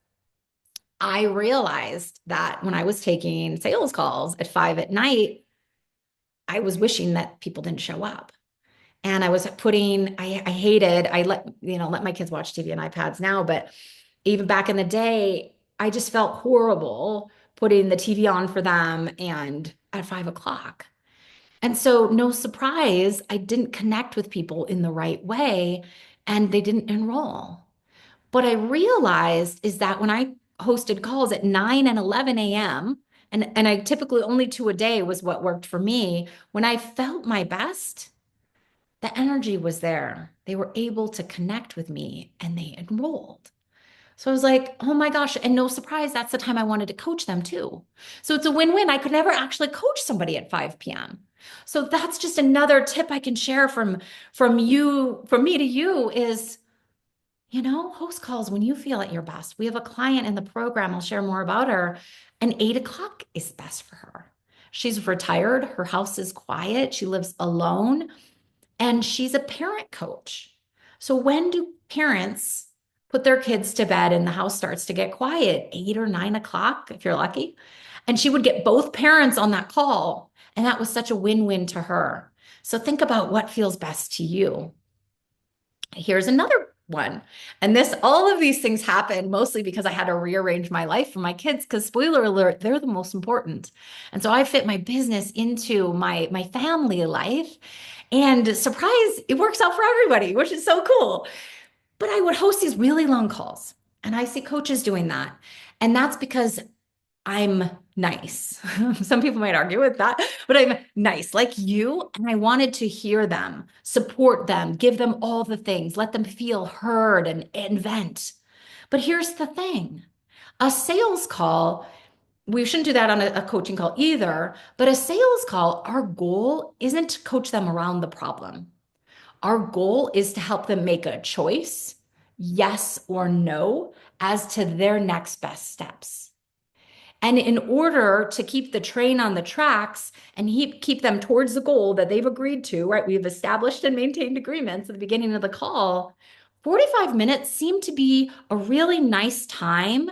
I realized that when I was taking sales calls at 5 at night, I was wishing that people didn't show up. And I was putting, I hated, I let my kids watch TV and iPads now, but even back in the day, I just felt horrible putting the TV on for them and at 5 o'clock. And so, no surprise, I didn't connect with people in the right way and they didn't enroll. What I realized is that when I hosted calls at 9 and 11 a.m., and I typically only 2 a day was what worked for me, when I felt my best, the energy was there. They were able to connect with me and they enrolled. So I was like, oh my gosh, and no surprise, that's the time I wanted to coach them too. So it's a win-win. I could never actually coach somebody at 5 p.m. So that's just another tip I can share from me to you is, host calls when you feel at your best. We have a client in the program, I'll share more about her, and 8 o'clock is best for her. She's retired, her house is quiet, she lives alone, and she's a parent coach. So when do parents put their kids to bed and the house starts to get quiet? 8 or 9 o'clock, if you're lucky. And she would get both parents on that call. And that was such a win-win to her. So think about what feels best to you. Here's another one. And all of these things happen mostly because I had to rearrange my life for my kids, because spoiler alert, they're the most important. And so I fit my business into my family life, and surprise, it works out for everybody, which is so cool. But I would host these really long calls, and I see coaches doing that. And that's because I'm nice. Some people might argue with that, but I'm nice like you. And I wanted to hear them, support them, give them all the things, let them feel heard and vent. But here's the thing. A sales call, we shouldn't do that on a coaching call either, but a sales call, our goal isn't to coach them around the problem. Our goal is to help them make a choice yes or no as to their next best steps. And in order to keep the train on the tracks and keep them towards the goal that they've agreed to, right? We've established and maintained agreements at the beginning of the call. 45 minutes seemed to be a really nice time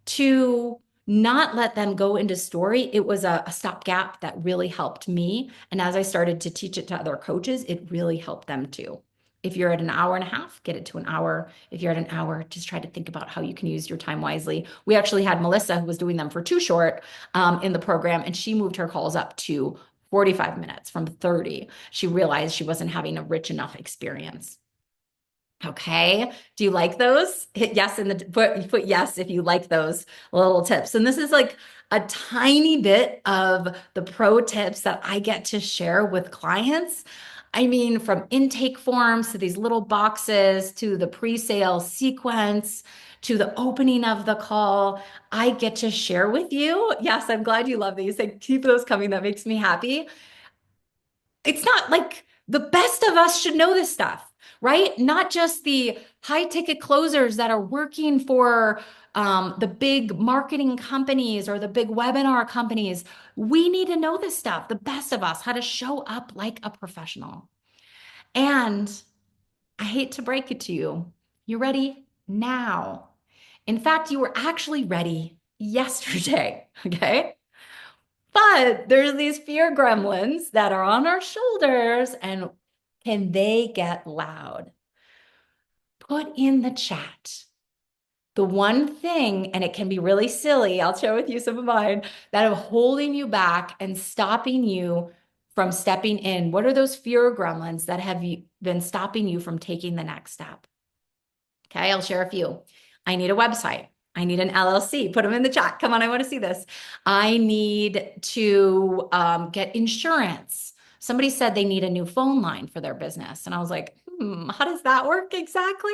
to not let them go into story. It was a stopgap that really helped me. And as I started to teach it to other coaches, it really helped them too. If you're at an hour and a half, get it to an hour. If you're at an hour, just try to think about how you can use your time wisely. We actually had Melissa, who was doing them for too short in the program, and she moved her calls up to 45 minutes from 30. She realized she wasn't having a rich enough experience. Okay. Do you like those? Hit yes in the put yes if you like those little tips. And this is like a tiny bit of the pro tips that I get to share with clients. I mean, from intake forms to these little boxes to the pre-sale sequence to the opening of the call, I get to share with you. Yes, I'm glad you love these. Like, keep those coming. That makes me happy. It's not like the best of us should know this stuff, right? Not just the high ticket closers that are working for the big marketing companies or the big webinar companies. We need to know this stuff, the best of us, how to show up like a professional. And I hate to break it to you, you're ready now. In fact, you were actually ready yesterday, okay? But there's these fear gremlins that are on our shoulders, and can they get loud? Put in the chat the one thing, and it can be really silly, I'll share with you some of mine, that are holding you back and stopping you from stepping in. What are those fear gremlins that have been stopping you from taking the next step? Okay, I'll share a few. I need a website. I need an LLC. Put them in the chat. Come on, I want to see this. I need to get insurance. Somebody said they need a new phone line for their business. And I was like, how does that work exactly?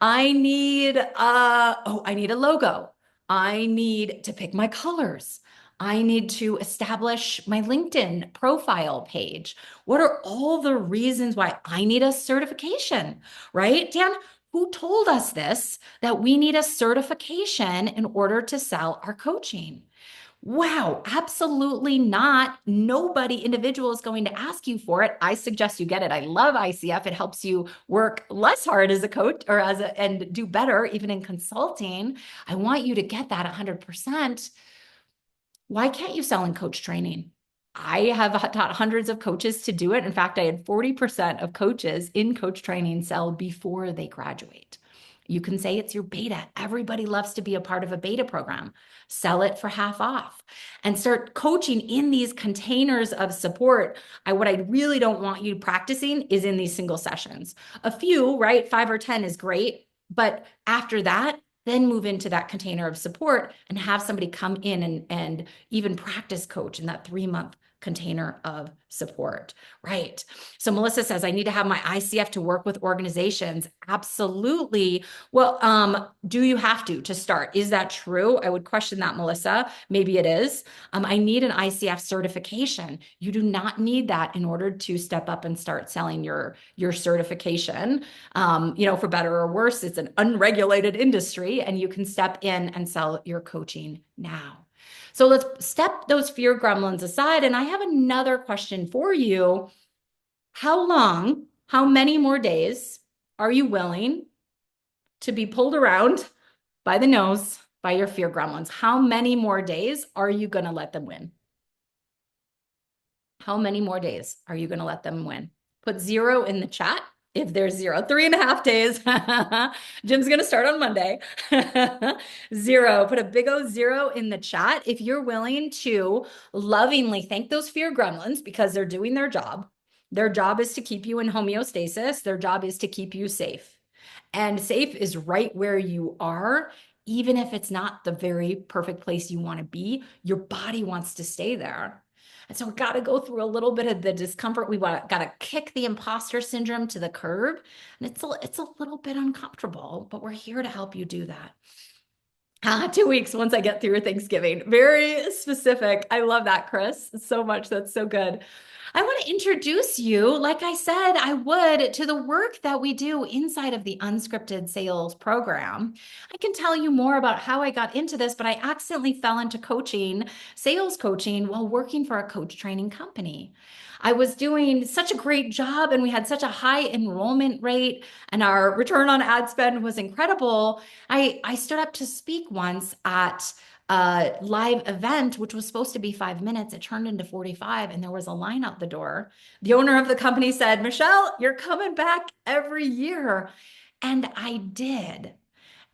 I need I need a logo. I need to pick my colors. I need to establish my LinkedIn profile page. What are all the reasons why I need a certification, right? Dan, who told us this, that we need a certification in order to sell our coaching? Wow, absolutely not. Nobody individual is going to ask you for it. I suggest you get it. I love ICF. It helps you work less hard as a coach or and do better even in consulting. I want you to get that 100%. Why can't you sell in coach training? I have taught hundreds of coaches to do it. In fact, I had 40% of coaches in coach training sell before they graduate. You can say it's your beta. Everybody loves to be a part of a beta program. Sell it for half off and start coaching in these containers of support. What I really don't want you practicing is in these single sessions. A few, right? 5 or 10 is great. But after that, then move into that container of support and have somebody come in and even practice coach in that 3-month container of support, right? So Melissa says, I need to have my ICF to work with organizations. Absolutely. Well, do you have to start? Is that true? I would question that, Melissa. Maybe it is. I need an ICF certification. You do not need that in order to step up and start selling your certification. For better or worse, it's an unregulated industry and you can step in and sell your coaching now. So let's step those fear gremlins aside. And I have another question for you. How many more days are you willing to be pulled around by the nose by your fear gremlins? How many more days are you going to let them win? How many more days are you going to let them win? Put 0 in the chat if there's 0. 3.5 days. Jim's going to start on Monday. 0. Put a big O 0 in the chat if you're willing to lovingly thank those fear gremlins because they're doing their job. Their job is to keep you in homeostasis. Their job is to keep you safe. And safe is right where you are. Even if it's not the very perfect place you want to be, your body wants to stay there. And so we got to go through a little bit of the discomfort. We got to kick the imposter syndrome to the curb. And it's a little bit uncomfortable, but we're here to help you do that. 2 weeks once I get through Thanksgiving. Very specific. I love that, Chris, so much. That's so good. I want to introduce you, like I said, I would, to the work that we do inside of the Unscripted Sales program. I can tell you more about how I got into this, but I accidentally fell into coaching, sales coaching, while working for a coach training company. I was doing such a great job and we had such a high enrollment rate and our return on ad spend was incredible. I stood up to speak once at a live event, which was supposed to be 5 minutes. It turned into 45 and there was a line out the door. The owner of the company said, Michelle, you're coming back every year. And I did.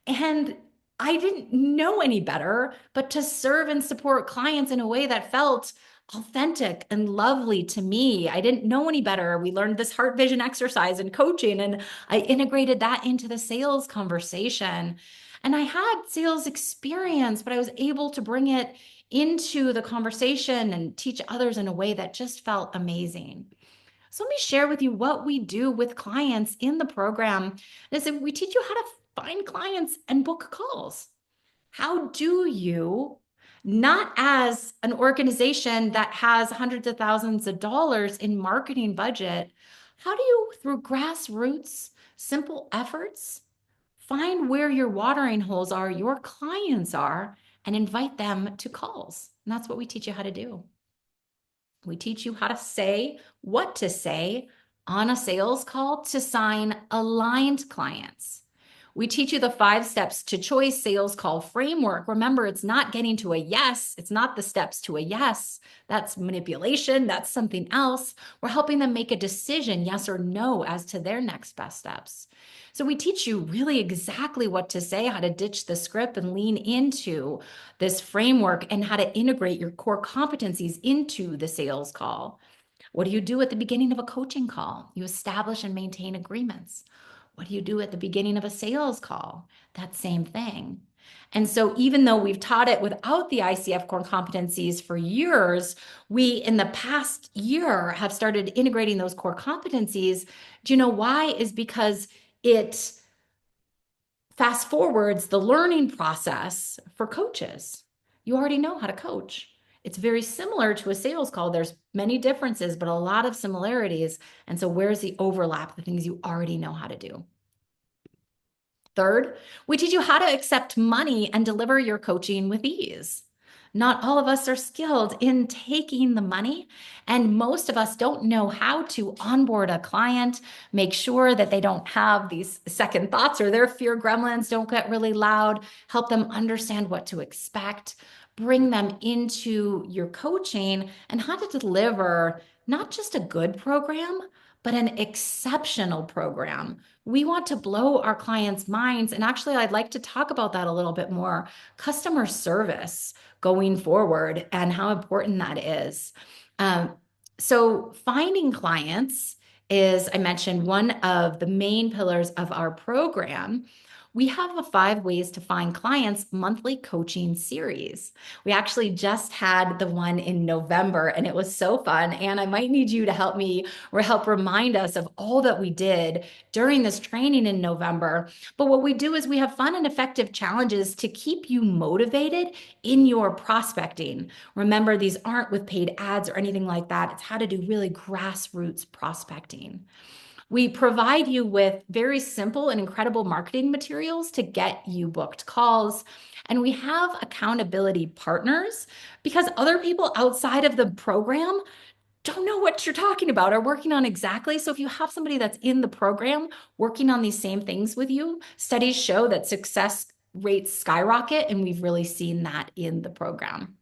And I didn't know any better, but to serve and support clients in a way that felt authentic and lovely to me. I didn't know any better. We learned this heart vision exercise and coaching, and I integrated that into the sales conversation. And I had sales experience, but I was able to bring it into the conversation and teach others in a way that just felt amazing. So let me share with you what we do with clients in the program. Is that we teach you how to find clients and book calls. How do you, not as an organization that has hundreds of thousands of dollars in marketing budget, how do you, through grassroots, simple efforts, find where your watering holes are, your clients are, and invite them to calls? And that's what we teach you how to do. We teach you how to say what to say on a sales call to sign aligned clients. We teach you the 5 steps to choice sales call framework. Remember, it's not getting to a yes. It's not the steps to a yes. That's manipulation. That's something else. We're helping them make a decision, yes or no, as to their next best steps. So we teach you really exactly what to say, how to ditch the script and lean into this framework, and how to integrate your core competencies into the sales call. What do you do at the beginning of a coaching call? You establish and maintain agreements. What do you do at the beginning of a sales call? That same thing. And so even though we've taught it without the ICF core competencies for years, we in the past year have started integrating those core competencies. Do you know why? Is because it fast forwards the learning process for coaches. You already know how to coach. It's very similar to a sales call. There's many differences, but a lot of similarities. And so where's the overlap, the things you already know how to do? Third, we teach you how to accept money and deliver your coaching with ease. Not all of us are skilled in taking the money, and most of us don't know how to onboard a client, make sure that they don't have these second thoughts or their fear gremlins don't get really loud, help them understand what to expect, bring them into your coaching, and how to deliver not just a good program, but an exceptional program. We want to blow our clients' minds. And actually, I'd like to talk about that a little bit more. Customer service going forward and how important that is. So finding clients is, I mentioned, one of the main pillars of our program. We have a 5 ways to find clients monthly coaching series. We actually just had the one in November and it was so fun. And I might need you to help me or help remind us of all that we did during this training in November. But what we do is we have fun and effective challenges to keep you motivated in your prospecting. Remember, these aren't with paid ads or anything like that. It's how to do really grassroots prospecting. We provide you with very simple and incredible marketing materials to get you booked calls. And we have accountability partners because other people outside of the program don't know what you're talking about or working on exactly. So if you have somebody that's in the program working on these same things with you, studies show that success rates skyrocket, and we've really seen that in the program.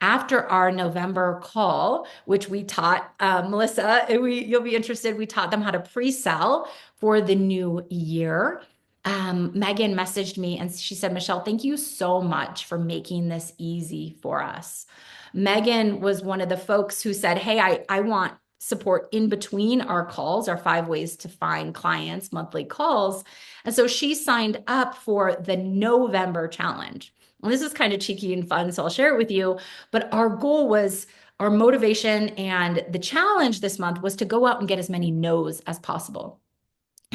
After our November call, which we taught Melissa, you'll be interested, we taught them how to pre-sell for the new year. Megan messaged me and she said, Michelle, thank you so much for making this easy for us. Megan was one of the folks who said, hey, I want support in between our calls, our 5 ways to find clients, monthly calls. And so she signed up for the November challenge. Well, this is kind of cheeky and fun, so I'll share it with you. But our goal was, our motivation and the challenge this month was to go out and get as many no's as possible.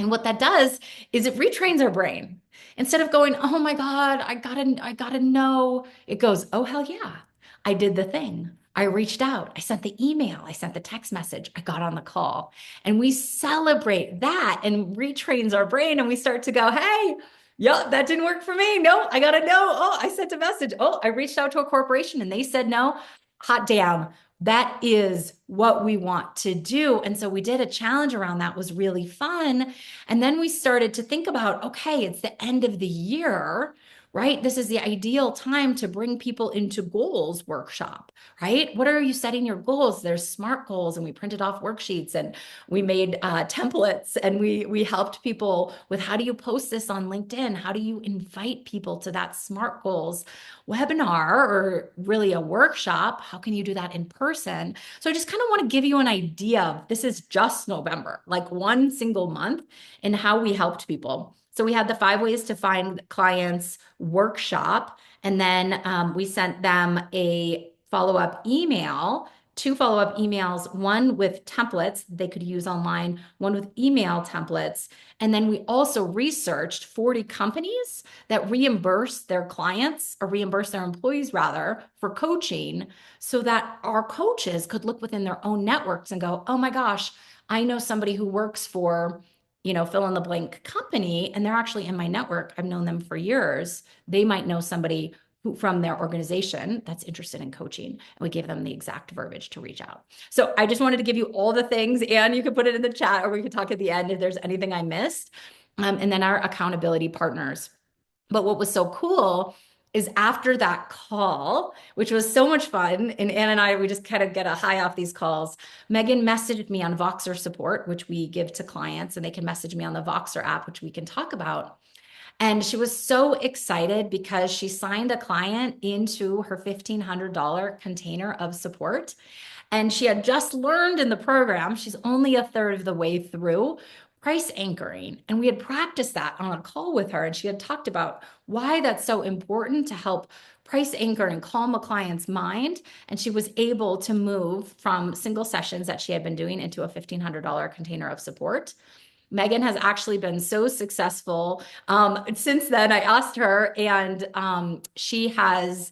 And what that does is it retrains our brain. Instead of going, oh my God, I gotta know, it goes, oh hell yeah, I did the thing. I reached out, I sent the email, I sent the text message, I got on the call. And we celebrate that and retrains our brain and we start to go, hey, yeah, that didn't work for me. No, I gotta know. Oh, I sent a message. Oh, I reached out to a corporation and they said no. Hot damn. That is what we want to do. And so we did a challenge around that, was really fun. And then we started to think about, okay, it's the end of the year, right? This is the ideal time to bring people into goals workshop, right? What are you setting your goals? There's SMART goals, and we printed off worksheets and we made templates, and we helped people with how do you post this on LinkedIn? How do you invite people to that SMART goals webinar or really a workshop? How can you do that in person? So I just kind of want to give you an idea of, this is just November, like one single month, and how we helped people. So we had the 5 ways to find clients workshop, and then we sent them a follow-up email, 2 follow-up emails, one with templates they could use online, one with email templates. And then we also researched 40 companies that reimburse their clients, or reimburse their employees rather, for coaching, so that our coaches could look within their own networks and go, oh my gosh, I know somebody who works for, fill in the blank company, and they're actually in my network. I've known them for years. They might know somebody who, from their organization, that's interested in coaching. And we gave them the exact verbiage to reach out. So I just wanted to give you all the things, and you could put it in the chat, or we could talk at the end if there's anything I missed. And then our accountability partners. But what was so cool is after that call, which was so much fun, and Ann and I, we just kind of get a high off these calls. Megan messaged me on Voxer support, which we give to clients, and they can message me on the Voxer app, which we can talk about. And she was so excited because she signed a client into her $1,500 container of support. And she had just learned in the program, she's only a third of the way through, price anchoring. And we had practiced that on a call with her. And she had talked about why that's so important to help price anchor and calm a client's mind. And she was able to move from single sessions that she had been doing into a $1,500 container of support. Megan has actually been so successful. Since then, I asked her, and she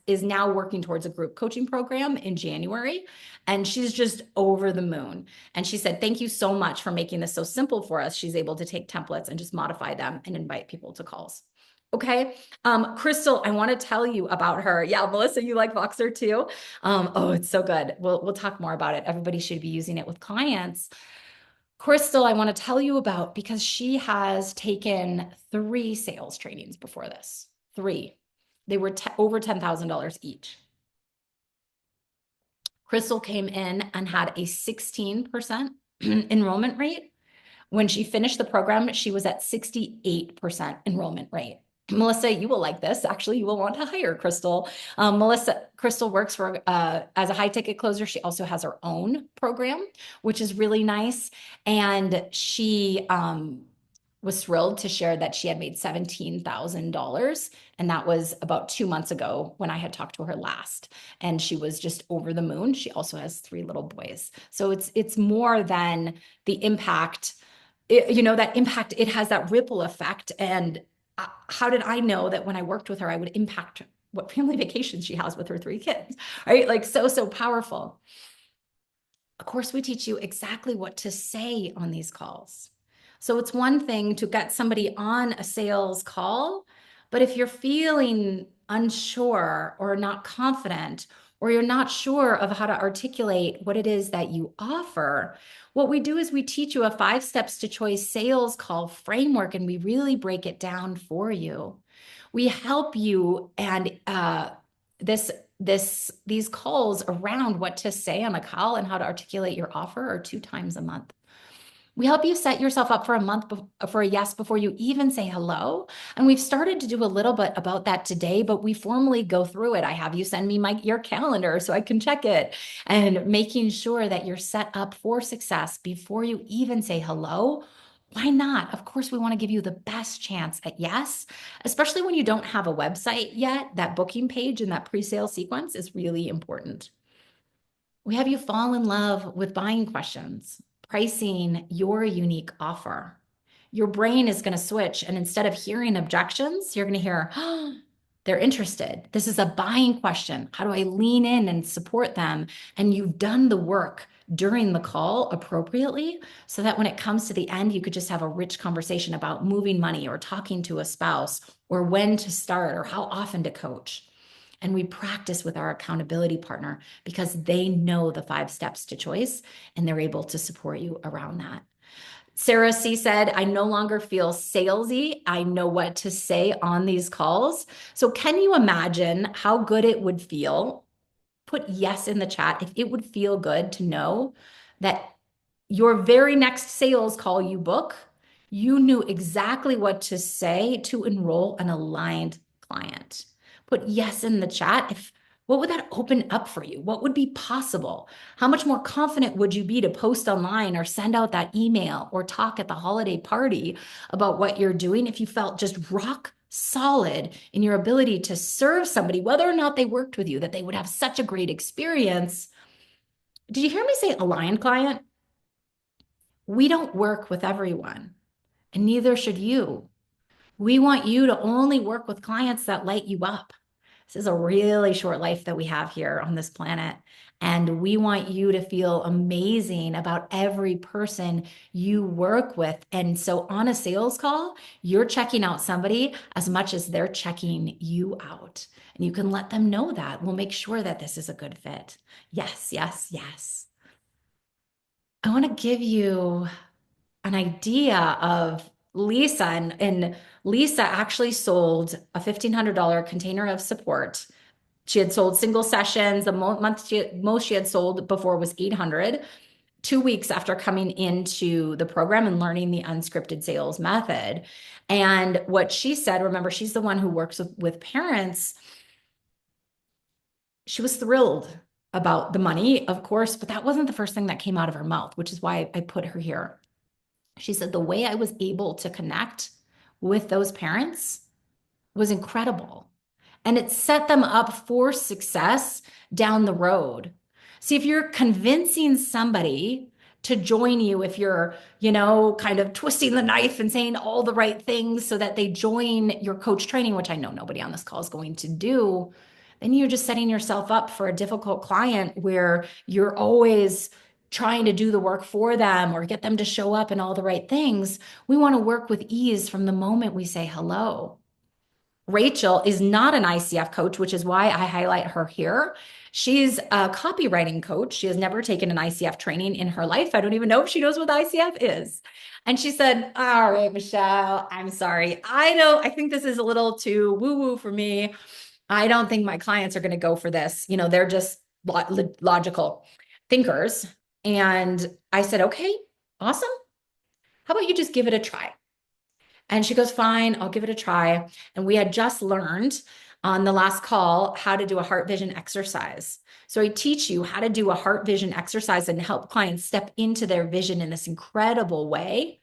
is now working towards a group coaching program in January, and she's just over the moon. And she said, thank you so much for making this so simple for us. She's able to take templates and just modify them and invite people to calls. Okay. Crystal, I want to tell you about her. Yeah, Melissa, you like Voxer too? Oh, it's so good. We'll talk more about it. Everybody should be using it with clients. Crystal, I want to tell you about, because she has taken 3 sales trainings before this. 3. They were over $10,000 each. Crystal came in and had a 16% enrollment rate. When she finished the program, she was at 68% enrollment rate. Melissa, you will like this. Actually, you will want to hire Crystal. Crystal works for as a high ticket closer. She also has her own program, which is really nice. And she was thrilled to share that she had made $17,000. And that was about 2 months ago when I had talked to her last. And she was just over the moon. She also has 3 little boys. So it's more than the impact. That impact, it has that ripple effect. And how did I know that when I worked with her, I would impact what family vacations she has with her 3 kids, right? Like so powerful. Of course, we teach you exactly what to say on these calls. So it's one thing to get somebody on a sales call, but if you're feeling unsure or not confident, or you're not sure of how to articulate what it is that you offer, what we do is we teach you a 5 steps to choice sales call framework, and we really break it down for you. We help you, and these calls around what to say on a call and how to articulate your offer are 2 times a month. We help you set yourself up for a month for a yes before you even say hello. And we've started to do a little bit about that today, but we formally go through it. I have you send me your calendar so I can check it, and making sure that you're set up for success before you even say hello. Why not? Of course, we want to give you the best chance at yes, especially when you don't have a website yet. That booking page and that pre-sale sequence is really important. We have you fall in love with buying questions, pricing your unique offer. your brain is going to switch. And instead of hearing objections, you're going to hear, oh, they're interested. This is a buying question. How do I lean in and support them? And you've done the work during the call appropriately so that when it comes to the end, you could just have a rich conversation about moving money or talking to a spouse or when to start or how often to coach. And we practice with our accountability partner because they know the 5 steps to choice and they're able to support you around that. Sarah C said, I no longer feel salesy. I know what to say on these calls. So can you imagine how good it would feel? Put yes in the chat if it would feel good to know that your very next sales call you book, you knew exactly what to say to enroll an aligned client. Put yes in the chat. What would that open up for you? What would be possible? How much more confident would you be to post online or send out that email or talk at the holiday party about what you're doing if you felt just rock solid in your ability to serve somebody, whether or not they worked with you, that they would have such a great experience? Did you hear me say aligned client? We don't work with everyone, and neither should you. We want you to only work with clients that light you up. This is a really short life that we have here on this planet. And we want you to feel amazing about every person you work with. And so on a sales call, you're checking out somebody as much as they're checking you out. And you can let them know that. We'll make sure that this is a good fit. Yes, yes, yes. I want to give you an idea of Lisa, and Lisa actually sold a $1,500 container of support. She had sold single sessions. The most she had sold before was 800. 2 weeks after coming into the program and learning the unscripted sales method. And what she said, remember, she's the one who works with parents. She was thrilled about the money, of course, but that wasn't the first thing that came out of her mouth, which is why I put her here. She said, the way I was able to connect with those parents was incredible. And it set them up for success down the road. See, if you're convincing somebody to join you, if you're, kind of twisting the knife and saying all the right things so that they join your coach training, which I know nobody on this call is going to do, then you're just setting yourself up for a difficult client where you're always trying to do the work for them or get them to show up and all the right things. We want to work with ease from the moment we say hello. Rachel is not an ICF coach, which is why I highlight her here. She's a copywriting coach. She has never taken an ICF training in her life. I don't even know if she knows what ICF is. And she said, all right, Michelle, I'm sorry. I think this is a little too woo-woo for me. I don't think my clients are going to go for this. They're just logical thinkers. And I said, okay, awesome. How about you just give it a try? And she goes, fine, I'll give it a try. And we had just learned on the last call how to do a heart vision exercise. So I teach you how to do a heart vision exercise and help clients step into their vision in this incredible way.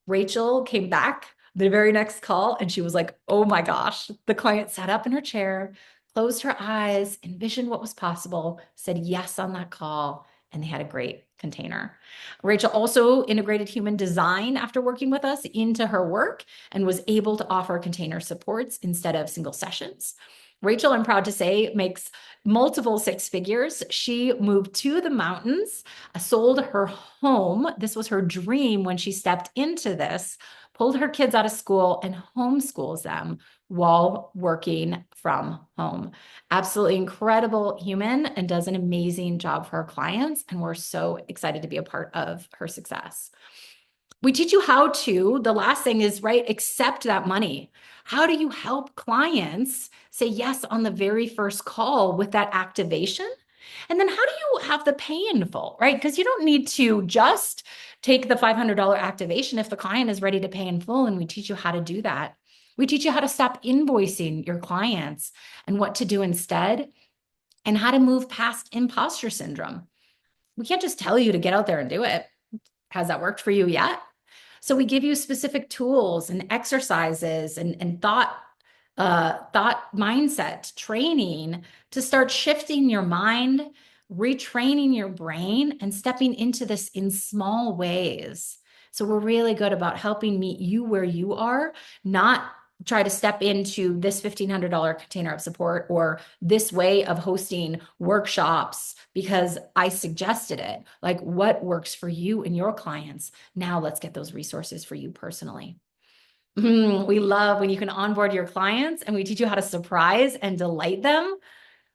Rachel came back the very next call and she was like, oh my gosh, the client sat up in her chair, closed her eyes, envisioned what was possible, said yes on that call, and they had a great container. Rachel also integrated human design after working with us into her work and was able to offer container supports instead of single sessions. Rachel, I'm proud to say, makes multiple 6 figures. She moved to the mountains, sold her home. This was her dream when she stepped into this, pulled her kids out of school and homeschools them while working from home. Absolutely incredible human and does an amazing job for her clients. And we're so excited to be a part of her success. We teach you how to, the last thing is, right, accept that money. How do you help clients say yes on the very first call with that activation? And then how do you have the pay in full, right? Because you don't need to just take the $500 activation if the client is ready to pay in full. And we teach you how to do that. We teach you how to stop invoicing your clients and what to do instead, and how to move past imposter syndrome. We can't just tell you to get out there and do it. Has that worked for you yet? So we give you specific tools and exercises and thought mindset training to start shifting your mind, retraining your brain, and stepping into this in small ways So we're really good about helping meet you where you are, not try to step into this $1,500 container of support or this way of hosting workshops because I suggested it. Like, what works for you and your clients? Now let's get those resources for you personally. We love when you can onboard your clients and we teach you how to surprise and delight them.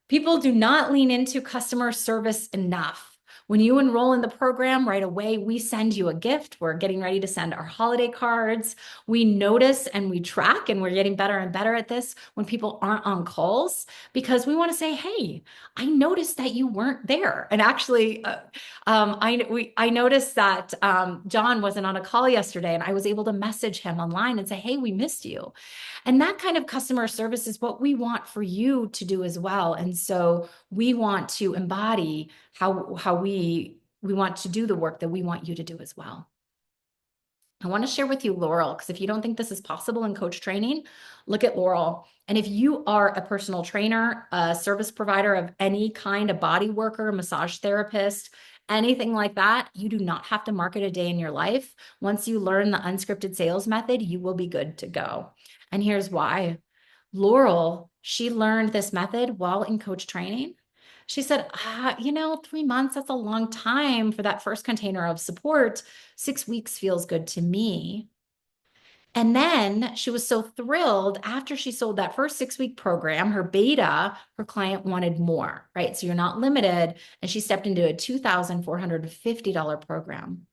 People do not lean into customer service enough. When you enroll in the program right away, we send you a gift. We're getting ready to send our holiday cards. We notice and we track, and we're getting better and better at this when people aren't on calls, because we want to say, hey, I noticed that you weren't there. And actually, I noticed that John wasn't on a call yesterday, and I was able to message him online and say, hey, we missed you. And that kind of customer service is what we want for you to do as well. And so we want to embody how we want to do the work that we want you to do as well. I want to share with you Laurel, because if you don't think this is possible in coach training, look at Laurel. And if you are a personal trainer, a service provider of any kind, a body worker, massage therapist, anything like that, you do not have to market a day in your life. Once you learn the unscripted sales method, you will be good to go. And here's why. Laurel, she learned this method while in coach training. She said, 3 months, that's a long time for that first container of support. 6 weeks feels good to me. And then she was so thrilled after she sold that first 6-week program, her beta, her client wanted more, right? So you're not limited. And she stepped into a $2,450 program.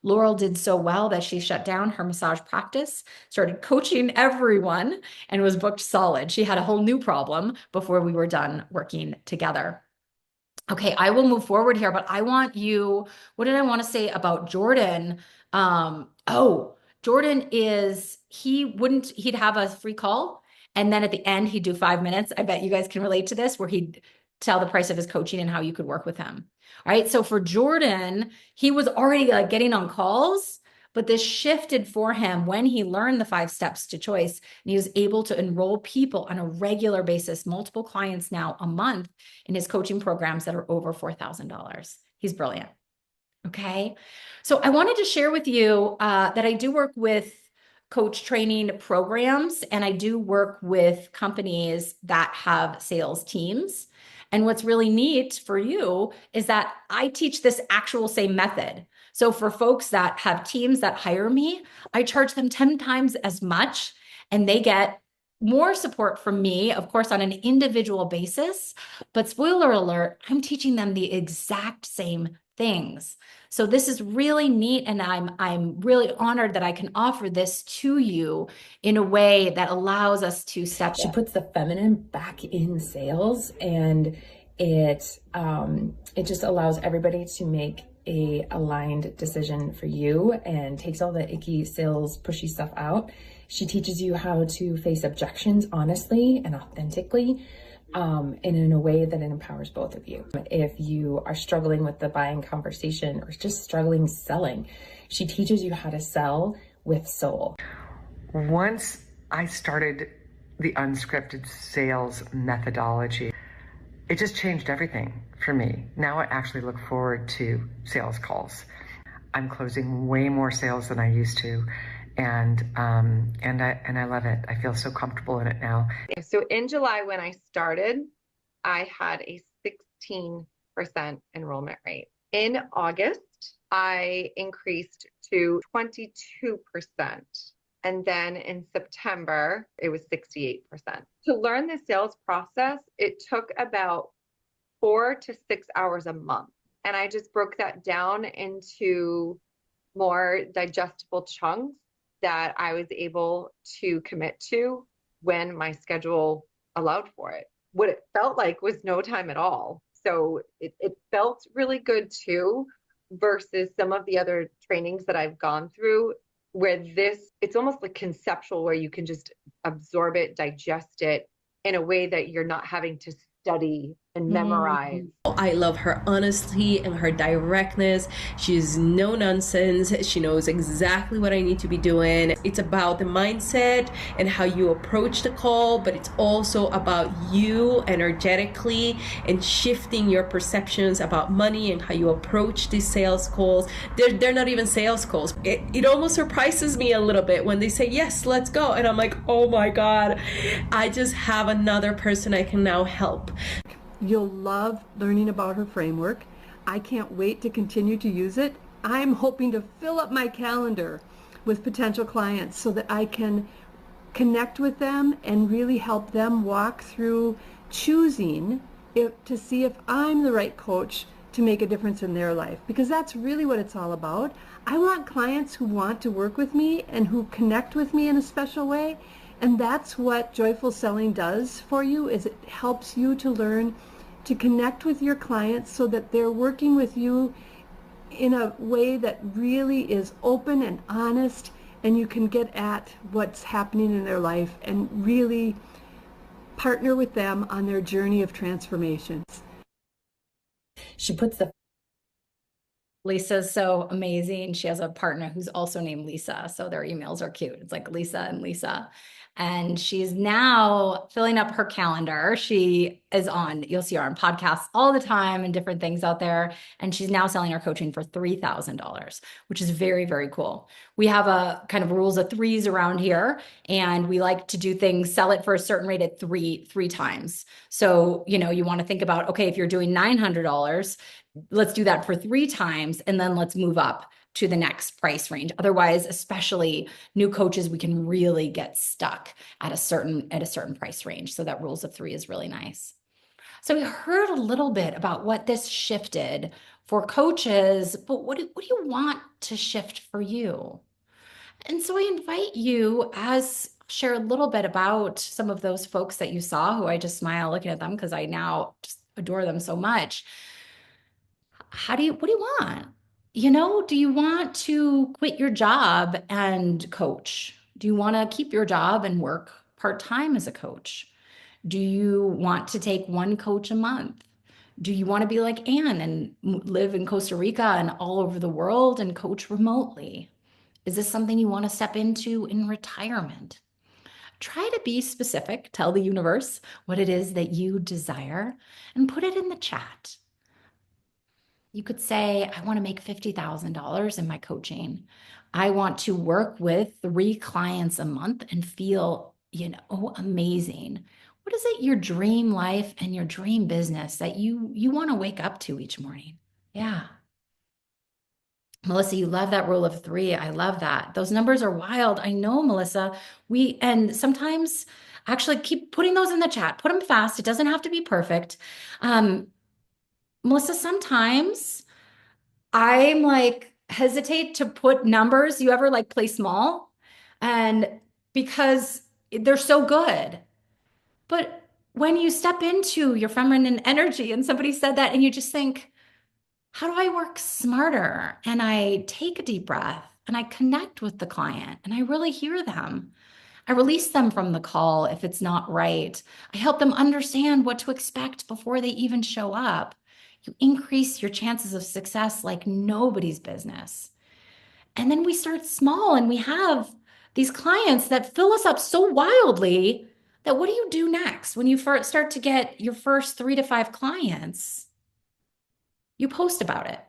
Laurel did so well that she shut down her massage practice, started coaching everyone, and was booked solid. She had a whole new problem before we were done working together. Okay, I will move forward here, but I want you, what did I want to say about Jordan? Jordan he'd have a free call. And then at the end, he'd do 5 minutes. I bet you guys can relate to this, where he'd tell the price of his coaching and how you could work with him. All right. So for Jordan, he was already like getting on calls, but this shifted for him when he learned the 5 steps to choice, and he was able to enroll people on a regular basis, multiple clients now a month in his coaching programs that are over $4,000. He's brilliant. Okay. So I wanted to share with you that I do work with coach training programs, and I do work with companies that have sales teams. And what's really neat for you is that I teach this actual same method. So for folks that have teams that hire me, I charge them 10 times as much, and they get more support from me, of course, on an individual basis. But spoiler alert, I'm teaching them the exact same things. So this is really neat, and I'm really honored that I can offer this to you in a way that allows us to step. She puts the feminine back in sales, and it just allows everybody to make a aligned decision for you and takes all the icky sales pushy stuff out. She teaches you how to face objections honestly and authentically, and in a way that it empowers both of you. If you are struggling with the buying conversation or just struggling selling, she teaches you how to sell with soul. Once I started the unscripted sales methodology, it just changed everything for me. Now I actually look forward to sales calls. I'm closing way more sales than I used to. And I love it. I feel so comfortable in it now. So in July, when I started, I had a 16% enrollment rate. In August, I increased to 22%. And then in September, it was 68%. To learn the sales process, it took about 4 to 6 hours a month. And I just broke that down into more digestible chunks that I was able to commit to when my schedule allowed for it. What it felt like was no time at all. So it felt really good too, versus some of the other trainings that I've gone through, where it's almost like conceptual, where you can just absorb it, digest it in a way that you're not having to study and memorize. I love her honesty and her directness. She's no nonsense. She knows exactly what I need to be doing. It's about the mindset and how you approach the call, but it's also about you energetically and shifting your perceptions about money and how you approach these sales calls. They're not even sales calls. It almost surprises me a little bit when they say, yes, let's go. And I'm like, oh my God, I just have another person I can now help. You'll love learning about her framework. I can't wait to continue to use it. I'm hoping to fill up my calendar with potential clients so that I can connect with them and really help them walk through choosing to see if I'm the right coach to make a difference in their life, because that's really what it's all about. I want clients who want to work with me and who connect with me in a special way. And that's what Joyful Selling does for you, is it helps you to learn to connect with your clients so that they're working with you in a way that really is open and honest, and you can get at what's happening in their life and really partner with them on their journey of transformation. She puts the Lisa's so amazing. She has a partner who's also named Lisa. So their emails are cute. It's like Lisa and Lisa. And she's now filling up her calendar. She is on, you'll see her on podcasts all the time and different things out there. And she's now selling her coaching for $3,000, which is very, very cool. We have a kind of rules of threes around here. And we like to do things, sell it for a certain rate at three times. So, you know, you want to think about, okay, if you're doing $900, let's do that for 3 times, and then let's move up to the next price range. Otherwise, especially new coaches, we can really get stuck at a certain price range. So that rules of 3 is really nice. So we heard a little bit about what this shifted for coaches, but what do you want to shift for you? And so I invite you, as share a little bit about some of those folks that you saw, who I just smile looking at them because I now just adore them so much. What do you want? You know, do you want to quit your job and coach? Do you want to keep your job and work part-time as a coach? Do you want to take one coach a month? Do you want to be like Anne and live in Costa Rica and all over the world and coach remotely? Is this something you want to step into in retirement? Try to be specific. Tell the universe what it is that you desire and put it in the chat. You could say, I want to make $50,000 in my coaching. I want to work with 3 clients a month and feel, amazing. What is it, your dream life and your dream business that you want to wake up to each morning? Yeah. Melissa, you love that rule of 3. I love that. Those numbers are wild. I know, Melissa. And sometimes actually keep putting those in the chat. Put them fast. It doesn't have to be perfect. Melissa, sometimes I'm like hesitate to put numbers. You ever like play small? And because they're so good. But when you step into your feminine energy and somebody said that and you just think, how do I work smarter? And I take a deep breath and I connect with the client and I really hear them. I release them from the call if it's not right. I help them understand what to expect before they even show up. You increase your chances of success like nobody's business. And then we start small and we have these clients that fill us up so wildly that what do you do next when you first start to get your first 3 to 5 clients? You post about it,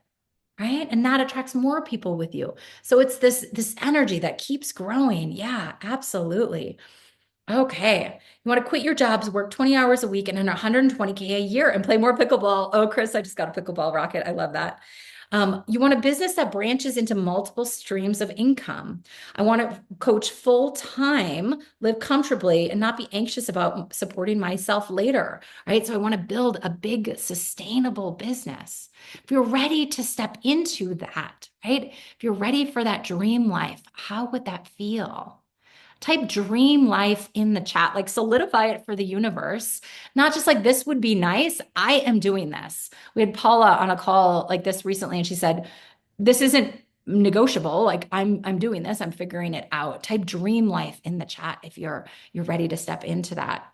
right? And that attracts more people with you. So it's this energy that keeps growing. Yeah, absolutely. Okay. You want to quit your jobs, work 20 hours a week and earn 120K a year and play more pickleball. Oh, Chris, I just got a pickleball racket. I love that. You want a business that branches into multiple streams of income. I want to coach full time, live comfortably, and not be anxious about supporting myself later, right? So I want to build a big, sustainable business. If you're ready to step into that, right? If you're ready for that dream life, how would that feel? Type dream life in the chat, like solidify it for the universe. Not just like, this would be nice. I am doing this. We had Paula on a call like this recently, and she said, this isn't negotiable. Like I'm doing this. I'm figuring it out. Type dream life in the chat if you're ready to step into that.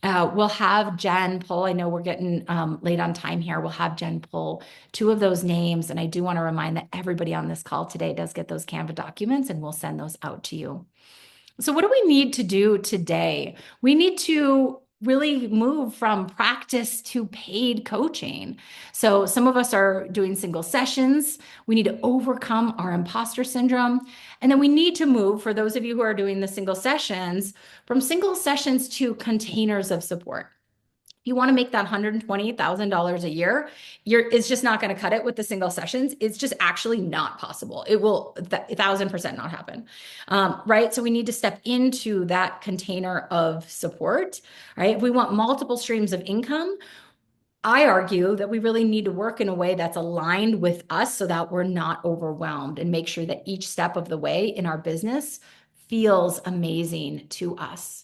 We'll have Jen pull. I know we're getting late on time here. We'll have Jen pull 2 of those names. And I do want to remind that everybody on this call today does get those Canva documents, and we'll send those out to you. So what do we need to do today? We need to really move from practice to paid coaching. So some of us are doing single sessions. We need to overcome our imposter syndrome. And then we need to move, for those of you who are doing the single sessions, from single sessions to containers of support. You want to make that $120,000 a year, it's just not going to cut it with the single sessions. It's just actually not possible. It will 1,000% not happen, right? So we need to step into that container of support, right? If we want multiple streams of income, I argue that we really need to work in a way that's aligned with us so that we're not overwhelmed, and make sure that each step of the way in our business feels amazing to us.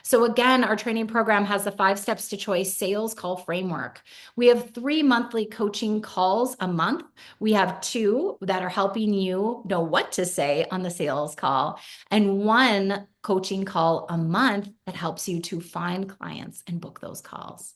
So again, our training program has the 5 steps to choice sales call framework. We have 3 monthly coaching calls a month. We have 2 that are helping you know what to say on the sales call, and 1 coaching call a month that helps you to find clients and book those calls.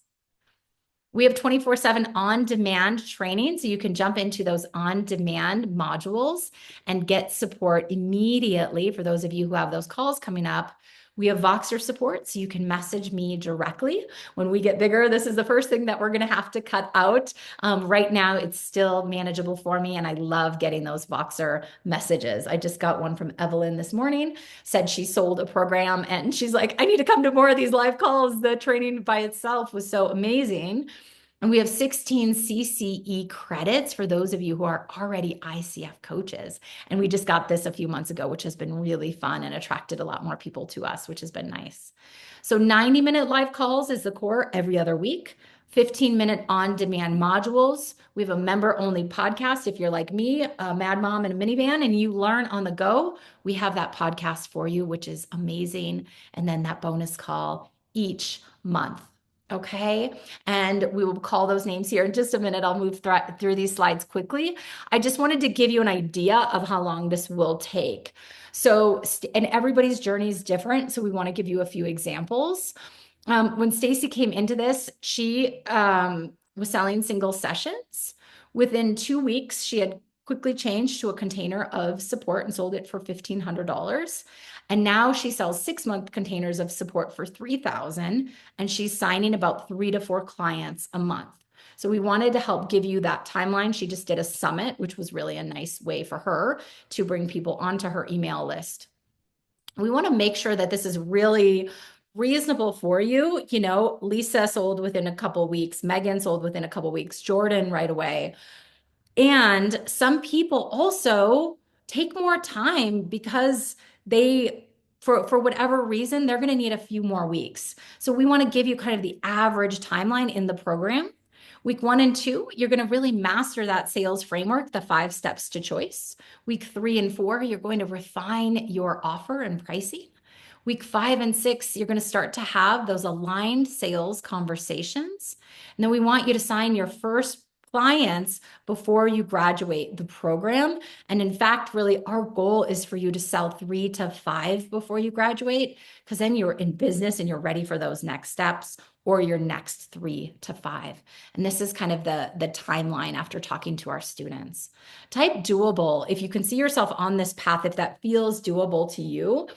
We have 24/7 on-demand training, so you can jump into those on-demand modules and get support immediately. For those of you who have those calls coming up, we have Voxer support, so you can message me directly. When we get bigger, this is the first thing that we're going to have to cut out. Right now, it's still manageable for me, and I love getting those Voxer messages. I just got one from Evelyn this morning, said she sold a program, and she's like, I need to come to more of these live calls. The training by itself was so amazing. And we have 16 CCE credits for those of you who are already ICF coaches. And we just got this a few months ago, which has been really fun and attracted a lot more people to us, which has been nice. So 90-minute live calls is the core every other week. 15-minute on-demand modules. We have a member-only podcast. If you're like me, a mad mom in a minivan, and you learn on the go, we have that podcast for you, which is amazing. And then that bonus call each month. Okay, and we will call those names here in just a minute. I'll move through these slides quickly. I just wanted to give you an idea of how long this will take. So, and everybody's journey is different, so we want to give you a few examples. When Stacy came into this, she was selling single sessions. Within 2 weeks, she had quickly changed to a container of support and sold it for $1,500. And now she sells 6-month containers of support for $3,000, and she's signing about 3 to 4 clients a month. So we wanted to help give you that timeline. She just did a summit, which was really a nice way for her to bring people onto her email list. We want to make sure that this is really reasonable for you. You know, Lisa sold within a couple weeks, Megan sold within a couple weeks, Jordan right away. And some people also take more time because they, for whatever reason, they're going to need a few more weeks. So we want to give you kind of the average timeline in the program. Week 1 and 2, you're going to really master that sales framework, the 5 steps to choice. Week 3 and 4, you're going to refine your offer and pricing. Week 5 and 6, you're going to start to have those aligned sales conversations. And then we want you to sign your first clients before you graduate the program. And in fact, really our goal is for you to sell 3 to 5 before you graduate, because then you're in business and you're ready for those next steps or your next 3 to 5. And this is kind of the timeline after talking to our students. Type doable if you can see yourself on this path, if that feels doable to you.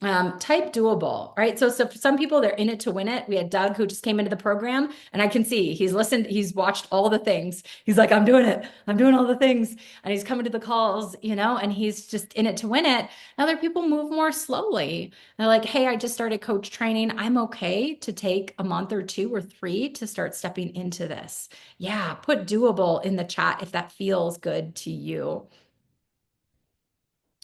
Type doable, right? So for some people, they're in it to win it. We had Doug who just came into the program, and I can see he's listened, he's watched all the things. He's like, I'm doing it. I'm doing all the things. And he's coming to the calls, you know, and he's just in it to win it. Other people move more slowly. They're like, hey, I just started coach training. I'm okay to take a month or 2 or 3 to start stepping into this. Yeah, put doable in the chat if that feels good to you.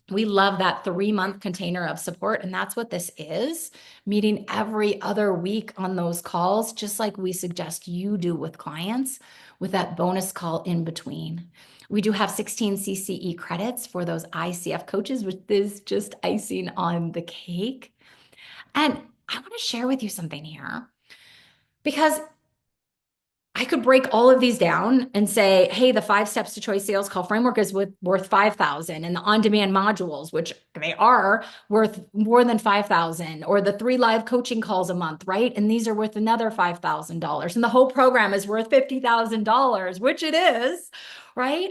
We love that 3-month container of support, and that's what this is, meeting every other week on those calls, just like we suggest you do with clients, with that bonus call in between. We do have 16 CCE credits for those ICF coaches, which is just icing on the cake. And I want to share with you something here, because I could break all of these down and say, hey, the 5 steps to choice sales call framework is worth 5,000, and the on-demand modules, which they are worth more than 5,000, or the 3 live coaching calls a month, right? And these are worth another $5,000, and the whole program is worth $50,000, which it is, right?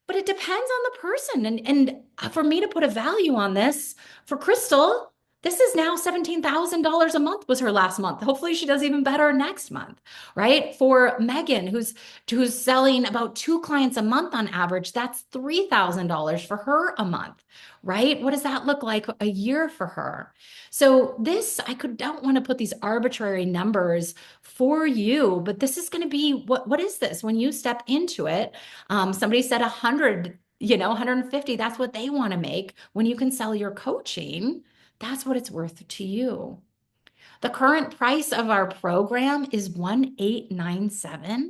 But it depends on the person. And for me to put a value on this, for Crystal, this is now $17,000 a month was her last month. Hopefully she does even better next month, right? For Megan, who's selling about 2 clients a month on average, that's $3,000 for her a month, right? What does that look like a year for her? So this, don't want to put these arbitrary numbers for you, but this is going to be, what is this? When you step into it, somebody said 100, 150, that's what they want to make. When you can sell your coaching, that's what it's worth to you. The current price of our program is $1,897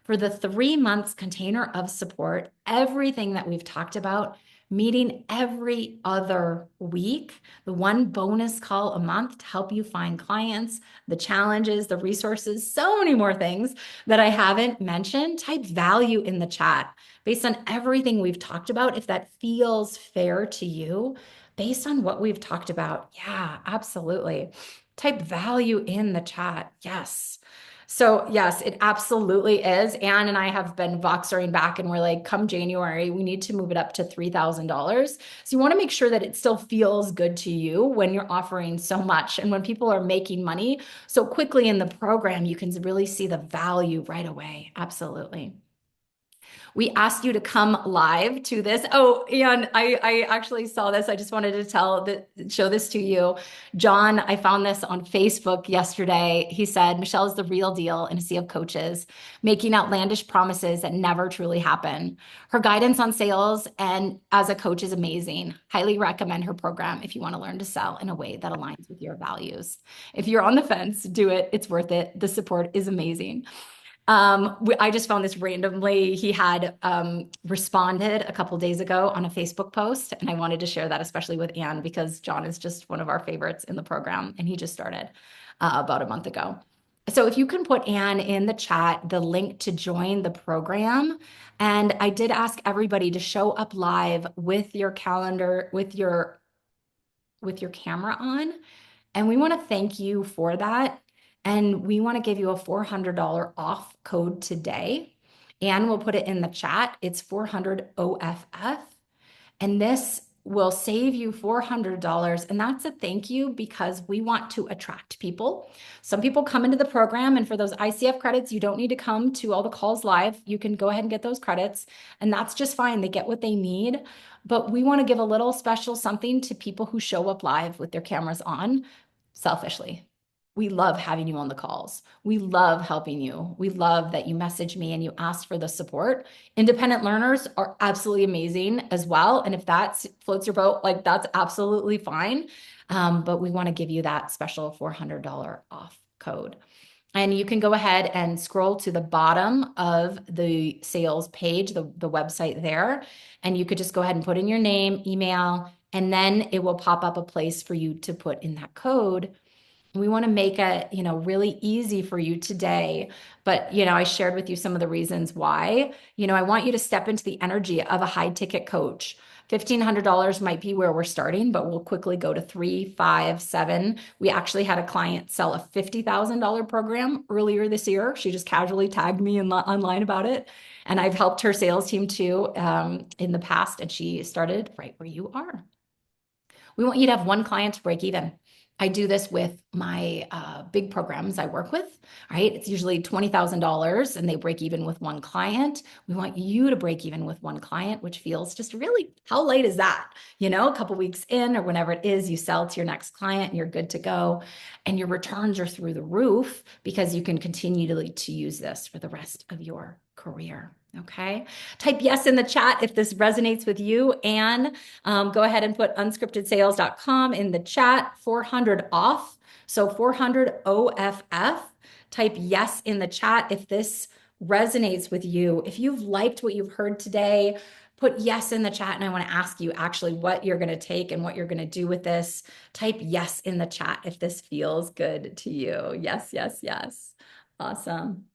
for the 3 months container of support, everything that we've talked about, meeting every other week, the 1 bonus call a month to help you find clients, the challenges, the resources, so many more things that I haven't mentioned. Type value in the chat based on everything we've talked about, if that feels fair to you. Based on what we've talked about, yeah, absolutely. Type value in the chat. Yes. So yes, it absolutely is. Anne and I have been Voxering back, and we're like, come January, we need to move it up to $3,000. So you want to make sure that it still feels good to you when you're offering so much. And when people are making money so quickly in the program, you can really see the value right away. Absolutely. We asked you to come live to this. Oh, and I actually saw this. I just wanted to show this to you. John, I found this on Facebook yesterday. He said, Michelle is the real deal in a sea of coaches, making outlandish promises that never truly happen. Her guidance on sales and as a coach is amazing. Highly recommend her program if you want to learn to sell in a way that aligns with your values. If you're on the fence, do it. It's worth it. The support is amazing. I just found this randomly. He had responded a couple days ago on a Facebook post, and I wanted to share that, especially with Anne, because John is just one of our favorites in the program, and he just started about a month ago. So if you can put Anne in the chat, the link to join the program. And I did ask everybody to show up live with your calendar, with your camera on. And we want to thank you for that. And we want to give you a $400 off code today. And we'll put it in the chat. It's 400 OFF. And this will save you $400. And that's a thank you because we want to attract people. Some people come into the program, and for those ICF credits, you don't need to come to all the calls live. You can go ahead and get those credits, and that's just fine. They get what they need. But we want to give a little special something to people who show up live with their cameras on selfishly. We love having you on the calls. We love helping you. We love that you message me and you ask for the support. Independent learners are absolutely amazing as well. And if that floats your boat, like that's absolutely fine. But we want to give you that special $400 off code. And you can go ahead and scroll to the bottom of the sales page, the website there. And you could just go ahead and put in your name, email, and then it will pop up a place for you to put in that code. We want to make it, really easy for you today. But, I shared with you some of the reasons why. I want you to step into the energy of a high ticket coach. $1,500 might be where we're starting, but we'll quickly go to 3, 5, 7. We actually had a client sell a $50,000 program earlier this year. She just casually tagged me online about it. And I've helped her sales team too in the past. And she started right where you are. We want you to have 1 client to break even. I do this with my big programs I work with, right? It's usually $20,000 and they break even with 1 client. We want you to break even with 1 client, which feels just really, how late is that? A couple weeks in or whenever it is, you sell to your next client and you're good to go. And your returns are through the roof because you can continue to use this for the rest of your career. Okay. Type yes in the chat if this resonates with you. And go ahead and put unscriptedsales.com in the chat, 400 off. So 400 OFF. Type yes in the chat if this resonates with you. If you've liked what you've heard today, put yes in the chat. And I want to ask you actually what you're going to take and what you're going to do with this. Type yes in the chat if this feels good to you. Yes, yes, yes. Awesome.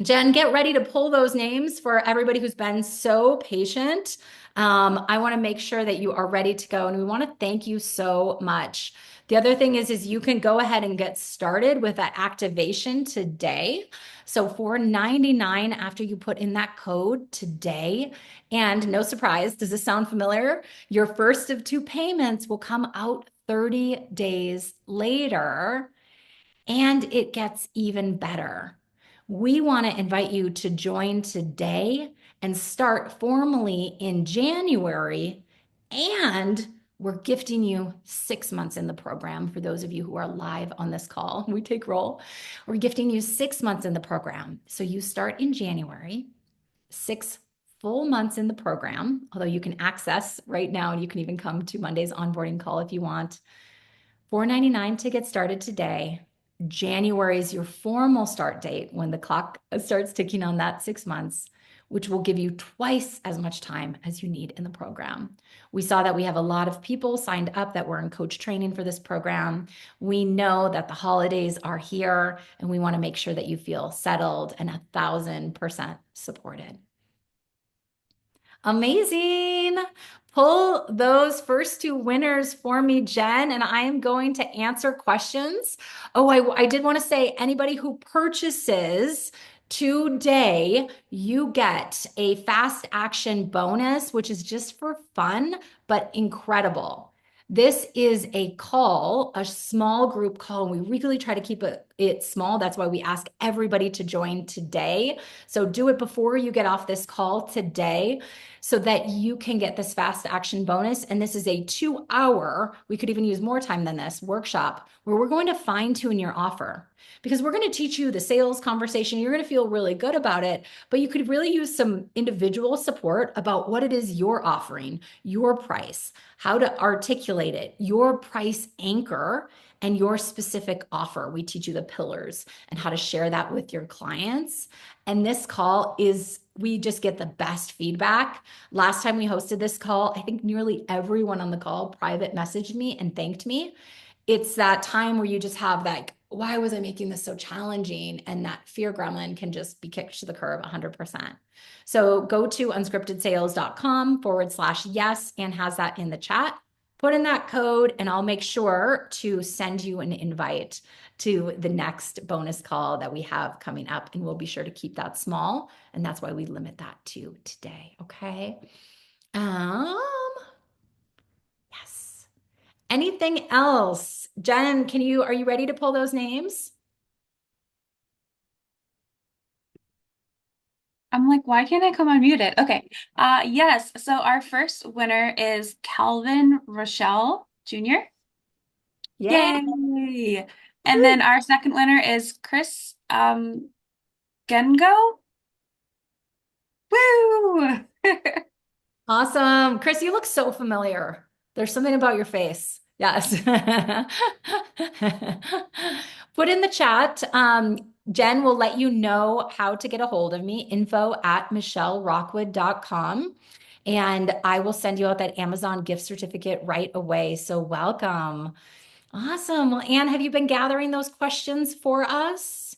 Jen, get ready to pull those names for everybody who's been so patient. I want to make sure that you are ready to go, and we want to thank you so much. The other thing is you can go ahead and get started with that activation today. So $4.99 after you put in that code today. And no surprise, does this sound familiar? Your first of 2 payments will come out 30 days later, and it gets even better. We want to invite you to join today and start formally in January. And we're gifting you 6 months in the program. For those of you who are live on this call, we take roll. We're gifting you 6 months in the program. So you start in January, 6 full months in the program, although you can access right now, and you can even come to Monday's onboarding call if you want. $4.99 to get started today. January is your formal start date when the clock starts ticking on that 6 months, which will give you twice as much time as you need in the program. We saw that we have a lot of people signed up that were in coach training for this program. We know that the holidays are here, and we want to make sure that you feel settled and 1,000% supported. Amazing. Pull those first 2 winners for me, Jen, and I am going to answer questions. Oh, I did want to say, anybody who purchases today, you get a fast action bonus, which is just for fun, but incredible. This is a call, a small group call, and we really try to keep it small. That's why we ask everybody to join today. So do it before you get off this call today, so that you can get this fast action bonus. And this is a 2-hour, we could even use more time than this, workshop where we're going to fine tune your offer, because we're going to teach you the sales conversation. You're going to feel really good about it, but you could really use some individual support about what it is you're offering, your price, how to articulate it, your price anchor, and your specific offer. We teach you the pillars and how to share that with your clients. And this call we just get the best feedback. Last time we hosted this call, I think nearly everyone on the call private messaged me and thanked me. It's that time where you just have that, why was I making this so challenging? And that fear gremlin can just be kicked to the curb 100%. So go to unscriptedsales.com/yes, and has that in the chat. Put in that code, and I'll make sure to send you an invite to the next bonus call that we have coming up. And we'll be sure to keep that small. And that's why we limit that to today. Okay. Yes. Anything else? Jen, are you ready to pull those names? I'm like, why can't I come unmuted? Okay. Yes. So our first winner is Calvin Rochelle Jr. Yeah. Yay. And then our second winner is Chris Gengo. Woo! Awesome. Chris, you look so familiar. There's something about your face. Yes. Put in the chat. Jen will let you know how to get a hold of me, info@michellerockwood.com. And I will send you out that Amazon gift certificate right away. So welcome. Awesome. Well, Anne, have you been gathering those questions for us?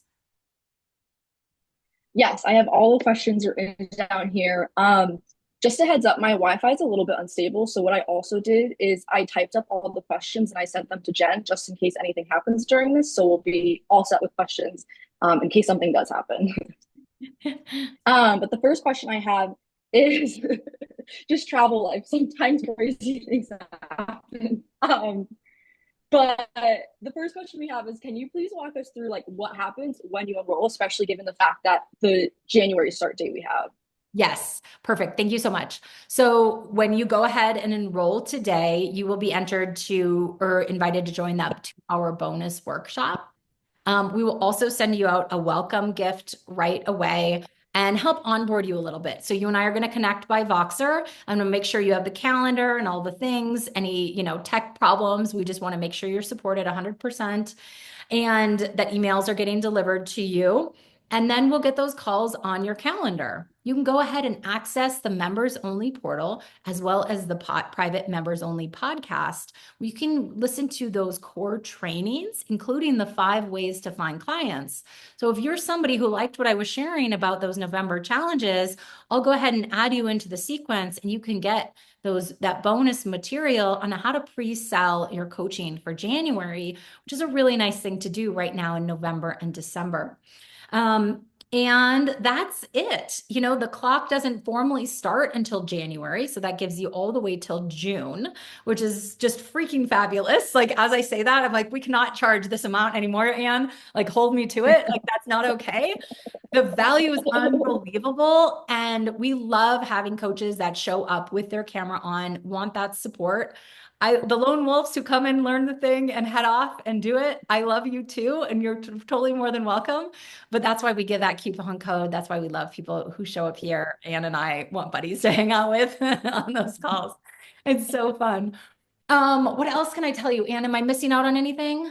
Yes, I have all the questions written down here. Just a heads up, my Wi-Fi is a little bit unstable. So what I also did is I typed up all the questions and I sent them to Jen just in case anything happens during this. So we'll be all set with questions in case something does happen. But the first question I have is just travel life. Sometimes crazy things happen. But the first question we have is, can you please walk us through like what happens when you enroll, especially given the fact that the January start date we have? Yes, perfect. Thank you so much. So when you go ahead and enroll today, you will be entered to or invited to join that 2-hour bonus workshop. We will also send you out a welcome gift right away and help onboard you a little bit. So you and I are going to connect by Voxer. I'm going to make sure you have the calendar and all the things, any, tech problems. We just want to make sure you're supported 100% and that emails are getting delivered to you. And then we'll get those calls on your calendar. You can go ahead and access the members only portal as well as the private members only podcast, where you can listen to those core trainings, including the 5 ways to find clients. So if you're somebody who liked what I was sharing about those November challenges, I'll go ahead and add you into the sequence, and you can get that bonus material on how to pre-sell your coaching for January, which is a really nice thing to do right now in November and December. And that's it. You know, the clock doesn't formally start until January. So that gives you all the way till June, which is just freaking fabulous. Like, as I say that, I'm like, we cannot charge this amount anymore, Anne. Like, hold me to it. Like, that's not okay. The value is unbelievable. And we love having coaches that show up with their camera on, want that support. The lone wolves who come and learn the thing and head off and do it, I love you too. And you're totally more than welcome. But that's why we give that coupon code. That's why we love people who show up here. Anne and I want buddies to hang out with on those calls. It's so fun. What else can I tell you, Anne? Am I missing out on anything?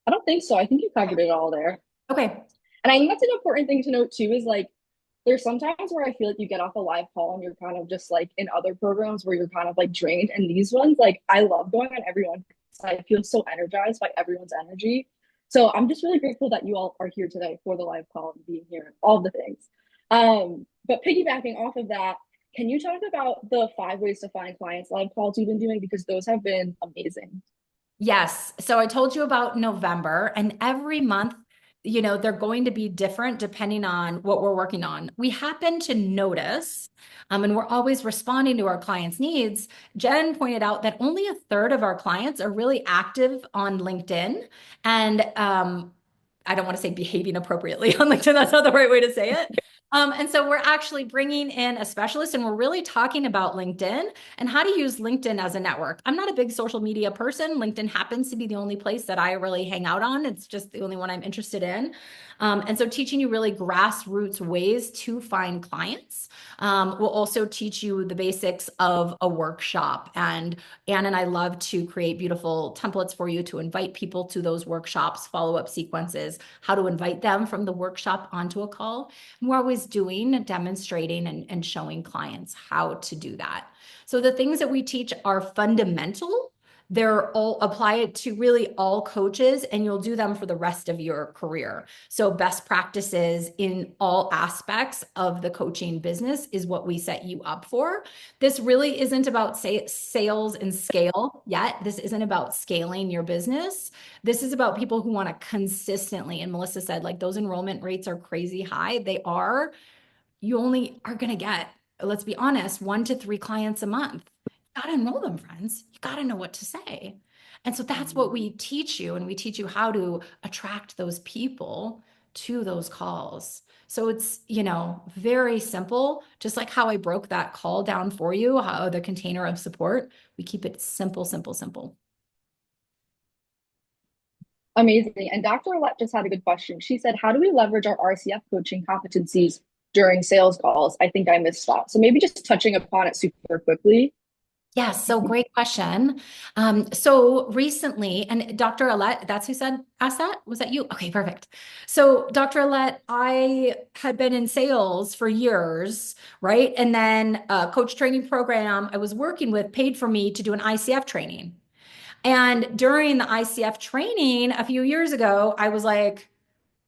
I don't think so. I think you covered it all there. Okay. And I think that's an important thing to note too, is like, there's sometimes where I feel like you get off a live call and you're kind of just like in other programs where you're kind of like drained. And these ones, like, I love going on everyone. I feel so energized by everyone's energy. So I'm just really grateful that you all are here today for the live call and being here and all the things. But piggybacking off of that, can you talk about the 5 ways to find clients live calls you've been doing? Because those have been amazing. Yes. So I told you about November, and every month, you know, they're going to be different depending on what we're working on. We happen to notice, and we're always responding to our clients' needs. Jen pointed out that only 1/3 of our clients are really active on LinkedIn. And I don't want to say behaving appropriately on LinkedIn. That's not the right way to say it. And so we're actually bringing in a specialist, and we're really talking about LinkedIn and how to use LinkedIn as a network. I'm not a big social media person. LinkedIn happens to be the only place that I really hang out on. It's just the only one I'm interested in. And so teaching you really grassroots ways to find clients. We'll also teach you the basics of a workshop. And Anne and I love to create beautiful templates for you to invite people to those workshops, follow-up sequences, how to invite them from the workshop onto a call. And we're always doing, demonstrating, and showing clients how to do that. So the things that we teach are fundamental. They're all, apply it to really all coaches, and you'll do them for the rest of your career. So best practices in all aspects of the coaching business is what we set you up for. This really isn't about sales and scale yet. This isn't about scaling your business. This is about people who want to consistently, and Melissa said, like, those enrollment rates are crazy high. They are. You only are going to get, let's be honest, 1 to 3 clients a month. You got to enroll them, friends. You got to know what to say. And so that's what we teach you. And we teach you how to attract those people to those calls. So it's, you know, very simple, just like how I broke that call down for you, how the container of support, we keep it simple, simple, simple. Amazing. And Dr. Alette just had a good question. She said, how do we leverage our RCF coaching competencies during sales calls? I think I missed that. So maybe just touching upon it super quickly. Yes, so great question. So recently, and Dr. Alette, that's who asked that? Was that you? Okay, perfect. So Dr. Alette, I had been in sales for years, right? And then a coach training program I was working with paid for me to do an ICF training. And during the ICF training a few years ago, I was like,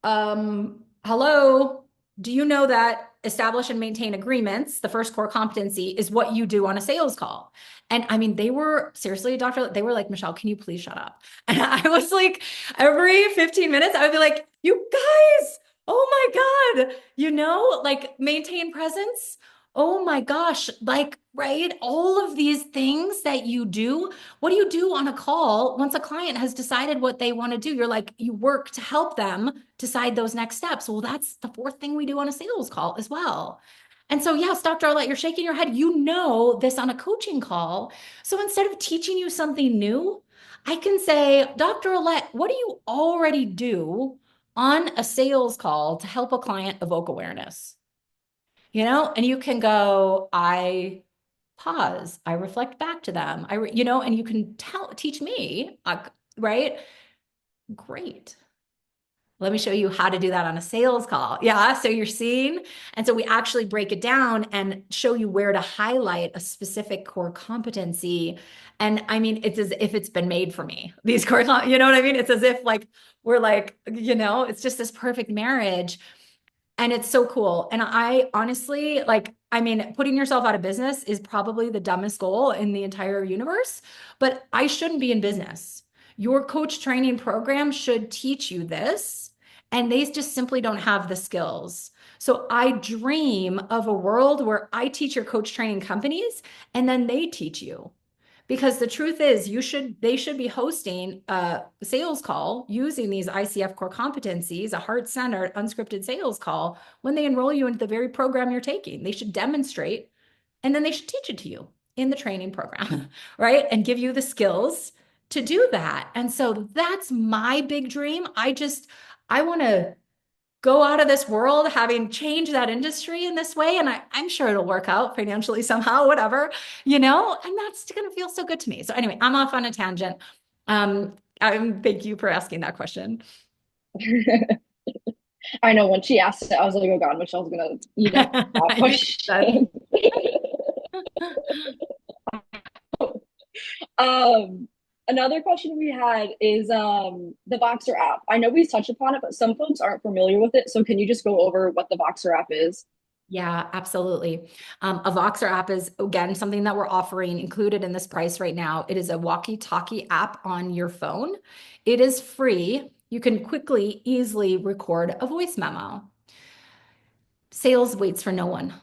hello, do you know that establish and maintain agreements, the first core competency, is what you do on a sales call? And I mean, they were seriously, they were like, Michelle, can you please shut up? And I was like, every 15 minutes, I would be like, you guys, oh my God, you know, like maintain presence. Oh my gosh, like, right? All of these things that you do, what do you do on a call once a client has decided what they want to do? You're like, you work to help them decide those next steps. Well, that's the 4th thing we do on a sales call as well. And so, yes, Dr. Arlette, you're shaking your head. You know this on a coaching call. So instead of teaching you something new, I can say, Dr. Arlette, what do you already do on a sales call to help a client evoke awareness? You know, and you can go, I pause, I reflect back to them, you know, and you can teach me, right? Great. Let me show you how to do that on a sales call. Yeah, so you're seeing. And so we actually break it down and show you where to highlight a specific core competency. And I mean, it's as if it's been made for me. These core, you know what I mean? It's as if like we're like, it's just this perfect marriage. And it's so cool. And I honestly, like, I mean, putting yourself out of business is probably the dumbest goal in the entire universe, but I shouldn't be in business. Your coach training program should teach you this, and they just simply don't have the skills. So I dream of a world where I teach your coach training companies and then they teach you. Because the truth is, they should be hosting a sales call using these ICF core competencies, a heart-centered, unscripted sales call, when they enroll you into the very program you're taking. They should demonstrate, and then they should teach it to you in the training program, right? And give you the skills to do that. And so that's my big dream. I want to go out of this world having changed that industry in this way. And I'm sure it'll work out financially somehow, whatever, and that's going to feel so good to me. So anyway, I'm off on a tangent. Thank you for asking that question. I know when she asked it, I was like, oh God, Michelle's gonna, that question. Another question we had is the Voxer app. I know we've touched upon it, but some folks aren't familiar with it. So can you just go over what the Voxer app is? Yeah, absolutely. A Voxer app is, again, something that we're offering included in this price right now. It is a walkie-talkie app on your phone. It is free. You can quickly, easily record a voice memo. Sales waits for no one.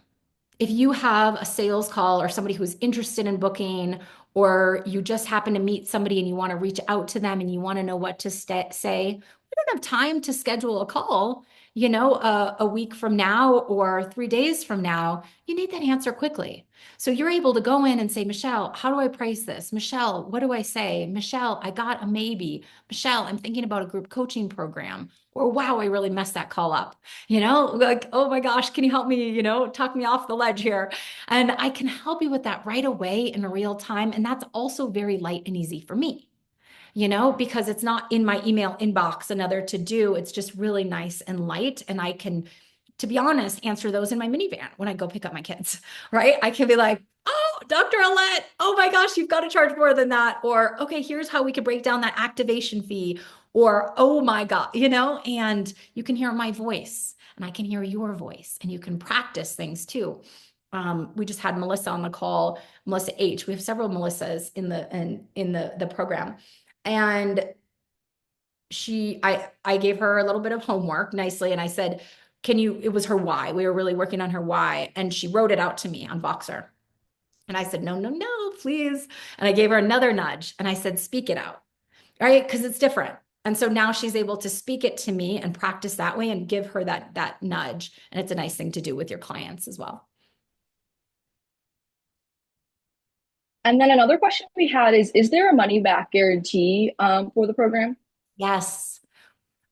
If you have a sales call or somebody who's interested in booking, or you just happen to meet somebody and you want to reach out to them and you want to know what to say, we don't have time to schedule a call, a week from now or 3 days from now. You need that answer quickly. So you're able to go in and say, Michelle, how do I price this? Michelle, what do I say? Michelle, I got a maybe. Michelle, I'm thinking about a group coaching program. Or, wow, I really messed that call up. Like, oh my gosh, can you help me, talk me off the ledge here? And I can help you with that right away in real time. And that's also very light and easy for me, because it's not in my email inbox, another to do. It's just really nice and light. And I can, to be honest, answer those in my minivan when I go pick up my kids, right? I can be like, oh, Dr. Alette, oh my gosh, you've got to charge more than that. Or, okay, here's how we can break down that activation fee. Or, oh my God, and you can hear my voice and I can hear your voice, and you can practice things too. We just had Melissa on the call, Melissa H. We have several Melissas in the program. And I gave her a little bit of homework nicely. And I said, it was her why. We were really working on her why. And she wrote it out to me on Voxer. And I said, no, please. And I gave her another nudge and I said, speak it out, right? Because it's different. And so now she's able to speak it to me and practice that way and give her that nudge. And it's a nice thing to do with your clients as well. And then another question we had is there a money back guarantee for the program? Yes.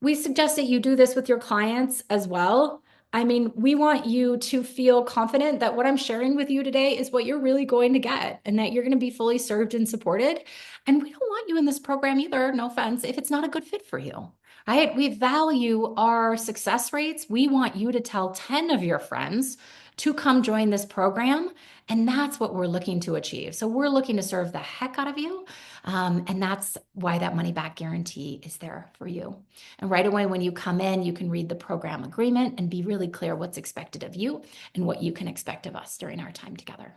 We suggest that you do this with your clients as well. I mean, we want you to feel confident that what I'm sharing with you today is what you're really going to get, and that you're going to be fully served and supported. And we don't want you in this program either, no offense, if it's not a good fit for you, right? We value our success rates. We want you to tell 10 of your friends to come join this program. And that's what we're looking to achieve. So we're looking to serve the heck out of you. And that's why that money back guarantee is there for you. And right away, when you come in, you can read the program agreement and be really clear what's expected of you and what you can expect of us during our time together.